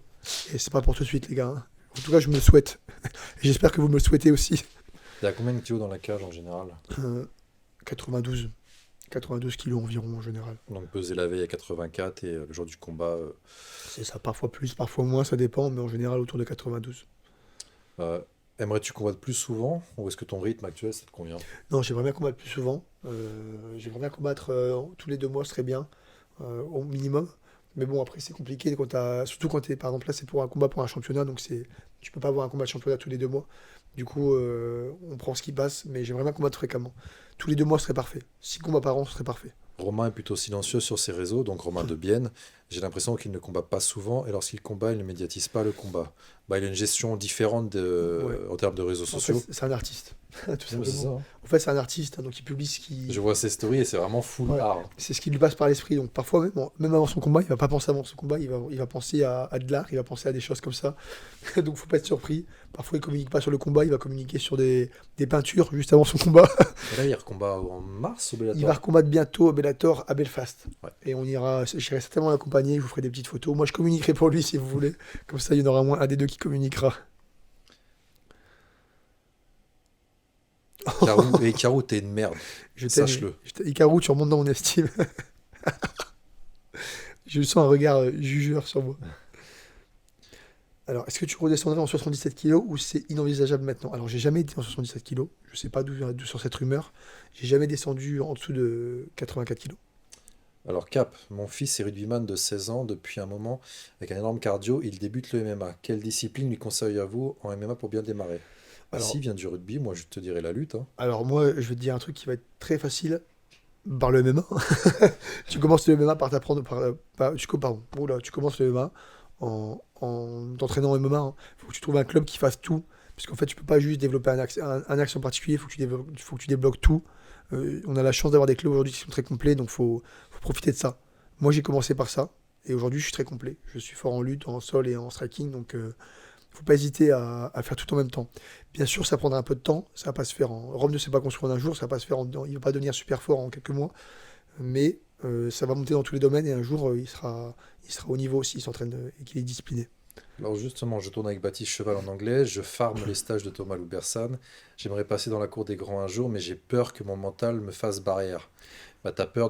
Et c'est pas pour tout de suite, les gars, hein. En tout cas, je me le souhaite. Et j'espère que vous me le souhaitez aussi. T'es à combien de kilos dans la cage en général? Euh, 92. 92 kilos environ en général. Donc peser la veille à 84 et le jour du combat. C'est ça, parfois plus, parfois moins, ça dépend, mais en général autour de 92. Euh, Aimerais-tu combattre plus souvent ou est-ce que ton rythme actuel ça te convient? Non, j'aimerais bien combattre plus souvent. J'aimerais bien combattre tous les 2 mois, ce serait bien, au minimum. Mais bon, après, c'est compliqué surtout quand t'es, par exemple, là, c'est pour un combat pour un championnat, donc tu peux pas avoir un combat de championnat tous les 2 mois. Du coup, on prend ce qui passe, mais j'aimerais bien combattre fréquemment. Tous les 2 mois, ce serait parfait. 6 combats par an, ce serait parfait. Romain est plutôt silencieux sur ses réseaux, donc Romain de Bienne. J'ai l'impression qu'il ne combat pas souvent et lorsqu'il combat, il ne médiatise pas le combat. Bah, il a une gestion différente Ouais. en termes de réseaux En fait, sociaux. c'est un artiste, tout Ouais, c'est ça, simplement. hein. En fait, c'est un artiste, hein, donc il publie Je vois ses stories et c'est vraiment full Ouais. art. C'est ce qui lui passe par l'esprit. Donc parfois, même avant son combat, il va pas penser avant son combat, il va penser à de l'art, il va penser à des choses comme ça. Donc faut pas être surpris. Parfois, il communique pas sur le combat, il va communiquer sur des peintures juste avant son combat. Et là, il recombat en mars au Il va Bellator. recombattre bientôt au Bellator à Belfast. Ouais. Et j'irai certainement l'accompagner, je vous ferai des petites photos. Moi, je communiquerai pour lui si vous voulez. Comme ça, il y en aura au moins un des deux qui communiquera. Caro, t'es une merde. Je t'aime. Sache-le. Ikaru, tu remontes dans mon estime. Je sens un regard jugeur sur moi. Alors, est-ce que tu redescendrais en 77 kilos ou c'est inenvisageable maintenant? Alors, j'ai jamais été en 77 kilos. Je sais pas d'où sort cette rumeur. J'ai jamais descendu en dessous de 84 kilos. Alors Cap, mon fils est rugbyman de 16 ans depuis un moment avec un énorme cardio, il débute le MMA. Quelle discipline lui conseillez-vous en MMA pour bien démarrer? Alors, S'il vient du rugby, moi je te dirais la lutte, hein. alors moi, je vais te dire un truc qui va être très facile. Par le MMA. Tu commences le MMA par t'apprendre. Pardon. Oula, tu commences le MMA en t'entraînant en MMA. Il faut que tu trouves un club qui fasse tout. Parce qu'en fait, tu peux pas juste développer un axe en particulier. Il faut que tu débloques tout. On a la chance d'avoir des clubs aujourd'hui qui sont très complets. Donc, faut profiter de ça. Moi, j'ai commencé par ça. Et aujourd'hui, je suis très complet. Je suis fort en lutte, en sol et en striking. Donc, faut pas hésiter à faire tout en même temps. Bien sûr, ça prendra un peu de temps. Ça va pas se faire en. Rome ne s'est pas construit en un jour. Ça va pas se faire il va pas devenir super fort en quelques mois. Mais ça va monter dans tous les domaines et un jour, il sera au niveau s'il s'entraîne et qu'il est discipliné. Alors justement, je tourne avec Baptiste Cheval en anglais, je farme les stages de Thomas Loubersan. J'aimerais passer dans la cour des grands un jour, mais j'ai peur que mon mental me fasse barrière. Bah, t'as peur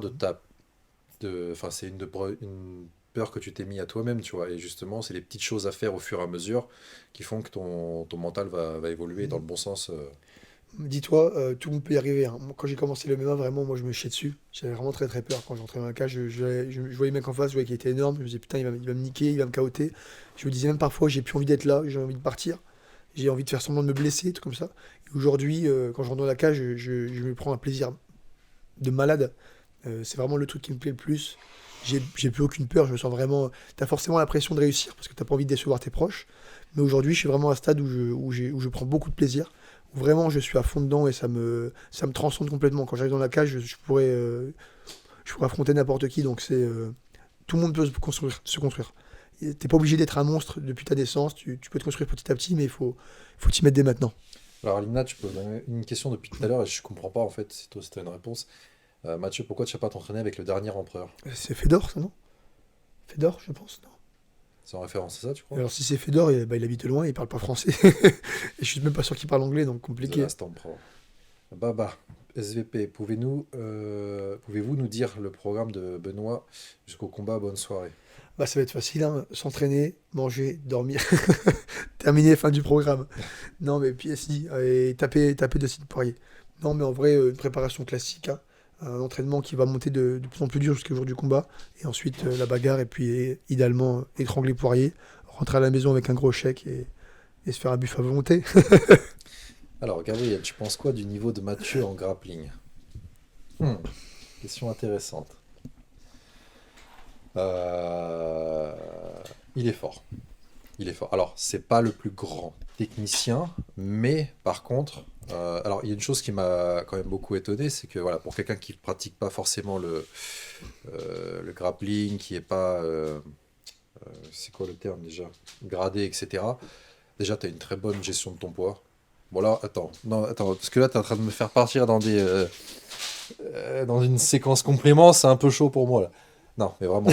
enfin, c'est une peur que tu t'es mis à toi-même, tu vois. Et justement, c'est les petites choses à faire au fur et à mesure qui font que ton mental va évoluer dans le bon sens. Dis-toi, tout le monde peut y arriver, hein. Moi, quand j'ai commencé le MMA, vraiment, moi, je me chiais dessus. j'avais vraiment très très peur quand j'entrais dans la cage. Je voyais le mec en face, je voyais qu'il était énorme. Je me disais, putain, il va me niquer, il va me KO'ter. Je me disais même parfois, j'ai plus envie d'être là, j'ai envie de partir. J'ai envie de faire semblant de me blesser, tout comme ça. Et aujourd'hui, quand je rentre dans la cage, je me prends un plaisir de malade. C'est vraiment le truc qui me plaît le plus. J'ai plus aucune peur, je me sens vraiment. T'as forcément la pression de réussir parce que t'as pas envie de décevoir tes proches. Mais aujourd'hui, je suis vraiment à un stade où je prends beaucoup de plaisir, où vraiment je suis à fond dedans et ça me transcende complètement. Quand j'arrive dans la cage, je pourrais affronter n'importe qui. Donc tout le monde peut se construire. T'es pas obligé d'être un monstre depuis ta naissance, tu peux te construire petit à petit, mais il faut t'y mettre dès maintenant. Alors Alina, tu peux donner une question depuis tout à l'heure et je comprends pas en fait si toi c'était une réponse. Mathieu, pourquoi tu n'as pas t'entraîner avec le dernier empereur? C'est Fedor, ça, non? Fedor, je pense, non? C'est en référence à ça, tu crois? Alors si c'est Fedor, il habite loin, il parle pas français. Et je suis même pas sûr qu'il parle anglais, donc The compliqué. Last Emperor. Baba, SVP, pouvez-vous nous dire le programme de Benoît jusqu'au combat? Bonne soirée. Bah ça va être facile, hein. S'entraîner, manger, dormir. Terminé, fin du programme. Non mais PSG, et taper de sites Poirier. Non mais en vrai, une préparation classique, hein. Un entraînement qui va monter de plus en plus dur jusqu'au jour du combat. Et ensuite la bagarre, et puis idéalement étrangler Poirier, rentrer à la maison avec un gros chèque et se faire un buff à volonté. Alors, Gabriel, tu penses quoi du niveau de Mathieu en grappling? Hmm, Question intéressante. Euh, Il est fort. Il est fort. Alors, c'est pas le plus grand technicien, mais par contre, alors il y a une chose qui m'a quand même beaucoup étonné, c'est que voilà, pour quelqu'un qui pratique pas forcément le grappling, qui est pas, c'est quoi le terme déjà, gradé, etc. Déjà, tu as une très bonne gestion de ton poids. Bon là, attends, non, attends, parce que là, tu es en train de me faire partir dans une séquence complément, c'est un peu chaud pour moi là. Non, mais vraiment.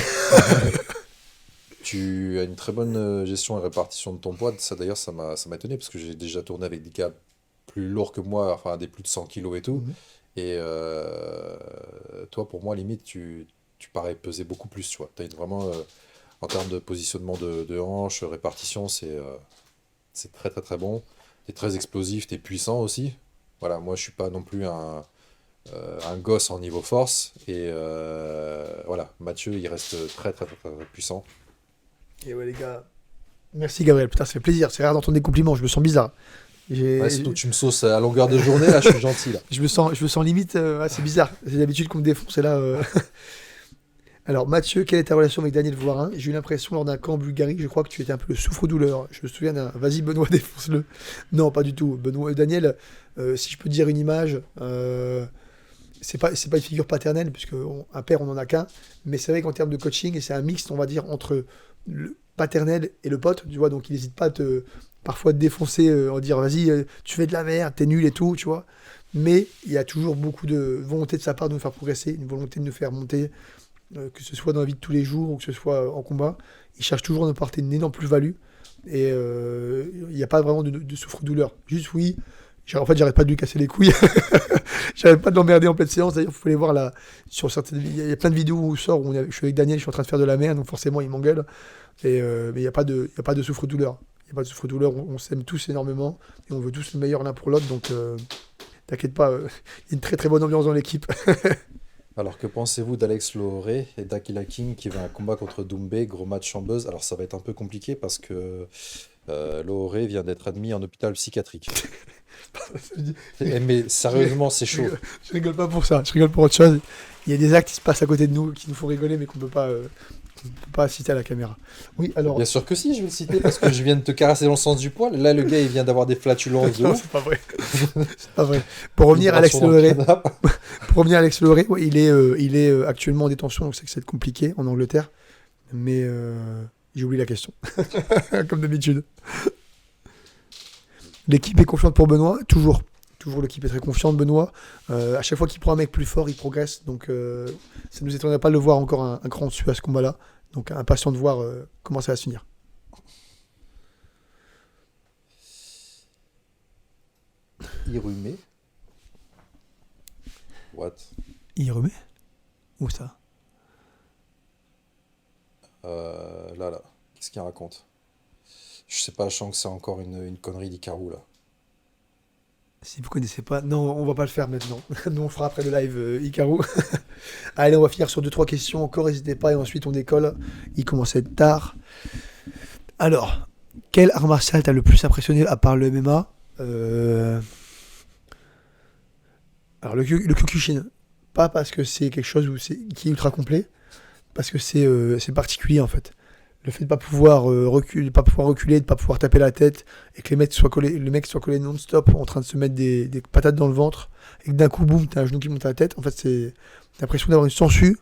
Tu as une très bonne gestion et répartition de ton poids. Ça d'ailleurs, ça m'a étonné parce que j'ai déjà tourné avec des gars plus lourds que moi, enfin des plus de 100 kilos et tout. Mhm. Et toi, pour moi, limite, tu parais peser beaucoup plus, tu vois. Vraiment, en termes de positionnement de hanche, répartition, c'est très très très bon. T'es très explosif, t'es puissant aussi. Voilà, moi je suis pas non plus un gosse en niveau force. Et voilà, Mathieu, il reste très très très, très, très puissant. Et ouais les gars, merci Gabriel, putain ça fait plaisir, c'est rare d'entendre des compliments, je me sens bizarre. Ouais, surtout que tu me sauces à longueur de journée, là, je suis gentil, là. Je me sens limite, ouais, c'est bizarre. C'est d'habitude qu'on me défonce et là. Alors Mathieu, quelle est ta relation avec Daniel Voirin? J'ai eu l'impression lors d'un camp en Bulgarie, je crois que tu étais un peu le souffre-douleur. Je me souviens d'un vas-y Benoît, défonce-le. Non, pas du tout. Benoît, Daniel, si je peux te dire une image, c'est pas une figure paternelle, puisque un père on en a qu'un, mais c'est vrai qu'en termes de coaching, et c'est un mixte, on va dire, entre le paternel et le pote, tu vois, donc il n'hésite pas à parfois te défoncer, en dire vas-y, tu fais de la merde, t'es nul et tout, tu vois. Mais il y a toujours beaucoup de volonté de sa part de nous faire progresser, une volonté de nous faire monter, que ce soit dans la vie de tous les jours ou que ce soit en combat. Il cherche toujours à nous porter une énorme plus-value, et il n'y a pas vraiment de souffre-douleur. Juste oui. En fait, j'arrête pas de lui casser les couilles. J'arrête pas de l'emmerder en pleine séance. D'ailleurs, vous pouvez les voir là. Il y a plein de vidéos où je suis avec Daniel, je suis en train de faire de la merde, donc forcément, il m'engueule. Mais il n'y a pas de souffre-douleur. Il n'y a pas de souffre-douleur. On s'aime tous énormément et on veut tous le meilleur l'un pour l'autre. Donc, t'inquiète pas, il y a une très très bonne ambiance dans l'équipe. Alors, que pensez-vous d'AlexLohoré et d'Akila King qui va un combat contre Doumbé, gros match en buzz? Alors, ça va être un peu compliqué parce que Lahoré vient d'être admis en hôpital psychiatrique. Mais sérieusement, c'est chaud. Je rigole pas pour ça, je rigole pour autre chose. Il y a des actes qui se passent à côté de nous qui nous font rigoler, mais qu'on peut pas citer à la caméra. Oui, alors. Bien sûr que si, je vais le citer parce que je viens de te caresser dans le sens du poil. Là, le gars, il vient d'avoir des flatulences de Non, ouf. c'est pas vrai. C'est pas vrai. Pour revenir à Alex Loré, ouais, il est actuellement en détention, donc c'est que c'est compliqué en Angleterre. Mais j'ai oublié la question. Comme d'habitude. L'équipe est confiante pour Benoît, toujours. Toujours l'équipe est très confiante, Benoît. À chaque fois qu'il prend un mec plus fort, il progresse. Donc ça ne nous étonnerait pas de le voir encore un grand dessus à ce combat-là. Donc impatient de voir comment ça va se finir. Irumé. What? Il remet? Où ça? Là. Qu'est-ce qu'il raconte? Je sais pas, je sens que c'est encore une connerie d'Ikaru, là. Si vous connaissez pas, non, on va pas le faire maintenant. Nous, on fera après le live Ikaru. Allez, on va finir sur 2-3 questions encore, n'hésitez pas, et ensuite on décolle. Il commence à être tard. Alors, quel art martial t'a le plus impressionné à part le MMA? Alors, le Kyokushin. Pas parce que c'est quelque chose qui est ultra complet, parce que c'est particulier en fait. Le fait de pas pouvoir reculer, de pas pouvoir taper la tête, et que le mec soit collé non-stop en train de se mettre des patates dans le ventre, et que d'un coup, boum, t'as un genou qui monte à la tête. En fait, t'as l'impression d'avoir une sangsue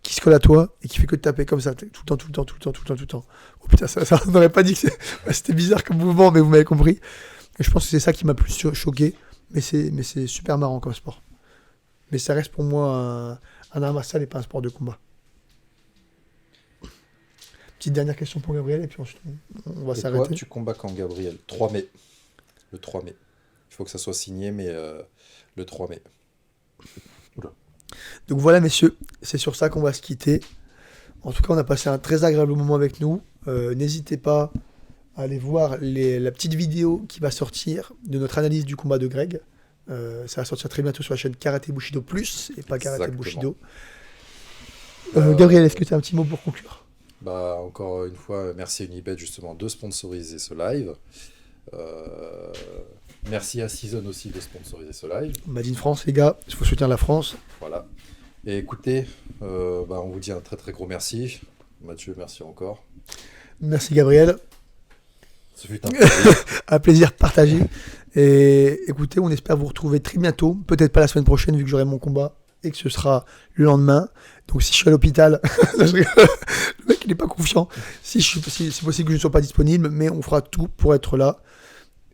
qui se colle à toi et qui fait que de taper comme ça, tout le temps. Oh putain, ça on n'aurait pas dit que c'était bizarre comme mouvement, mais vous m'avez compris. Et je pense que c'est ça qui m'a plus choqué, mais c'est super marrant comme sport. Mais ça reste pour moi un art martial et pas un sport de combat. Petite dernière question pour Gabriel et puis ensuite on va s'arrêter. Toi, tu combats quand, Gabriel? 3 mai. Le 3 mai. Il faut que ça soit signé, mais le 3 mai. Oula. Donc voilà, messieurs, c'est sur ça qu'on va se quitter. En tout cas, on a passé un très agréable moment avec nous. N'hésitez pas à aller voir la petite vidéo qui va sortir de notre analyse du combat de Greg. Ça va sortir très bientôt sur la chaîne Karaté Bushido Plus et pas Karaté Exactement. Bushido. Gabriel, est-ce que tu as un petit mot pour conclure? Bah, encore une fois, merci à Unibet justement de sponsoriser ce live. Merci à Season aussi de sponsoriser ce live. Made in France, les gars, il faut soutenir la France. Voilà. Et écoutez, on vous dit un très très gros merci. Mathieu, merci encore. Merci Gabriel. Ce fut un plaisir. Un plaisir partagé. Et écoutez, on espère vous retrouver très bientôt. Peut-être pas la semaine prochaine vu que j'aurai mon combat et que ce sera le lendemain. Donc si je suis à l'hôpital, le mec il n'est pas confiant. Si c'est possible que je ne sois pas disponible, mais on fera tout pour être là.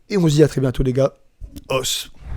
Et on se dit à très bientôt les gars. Os.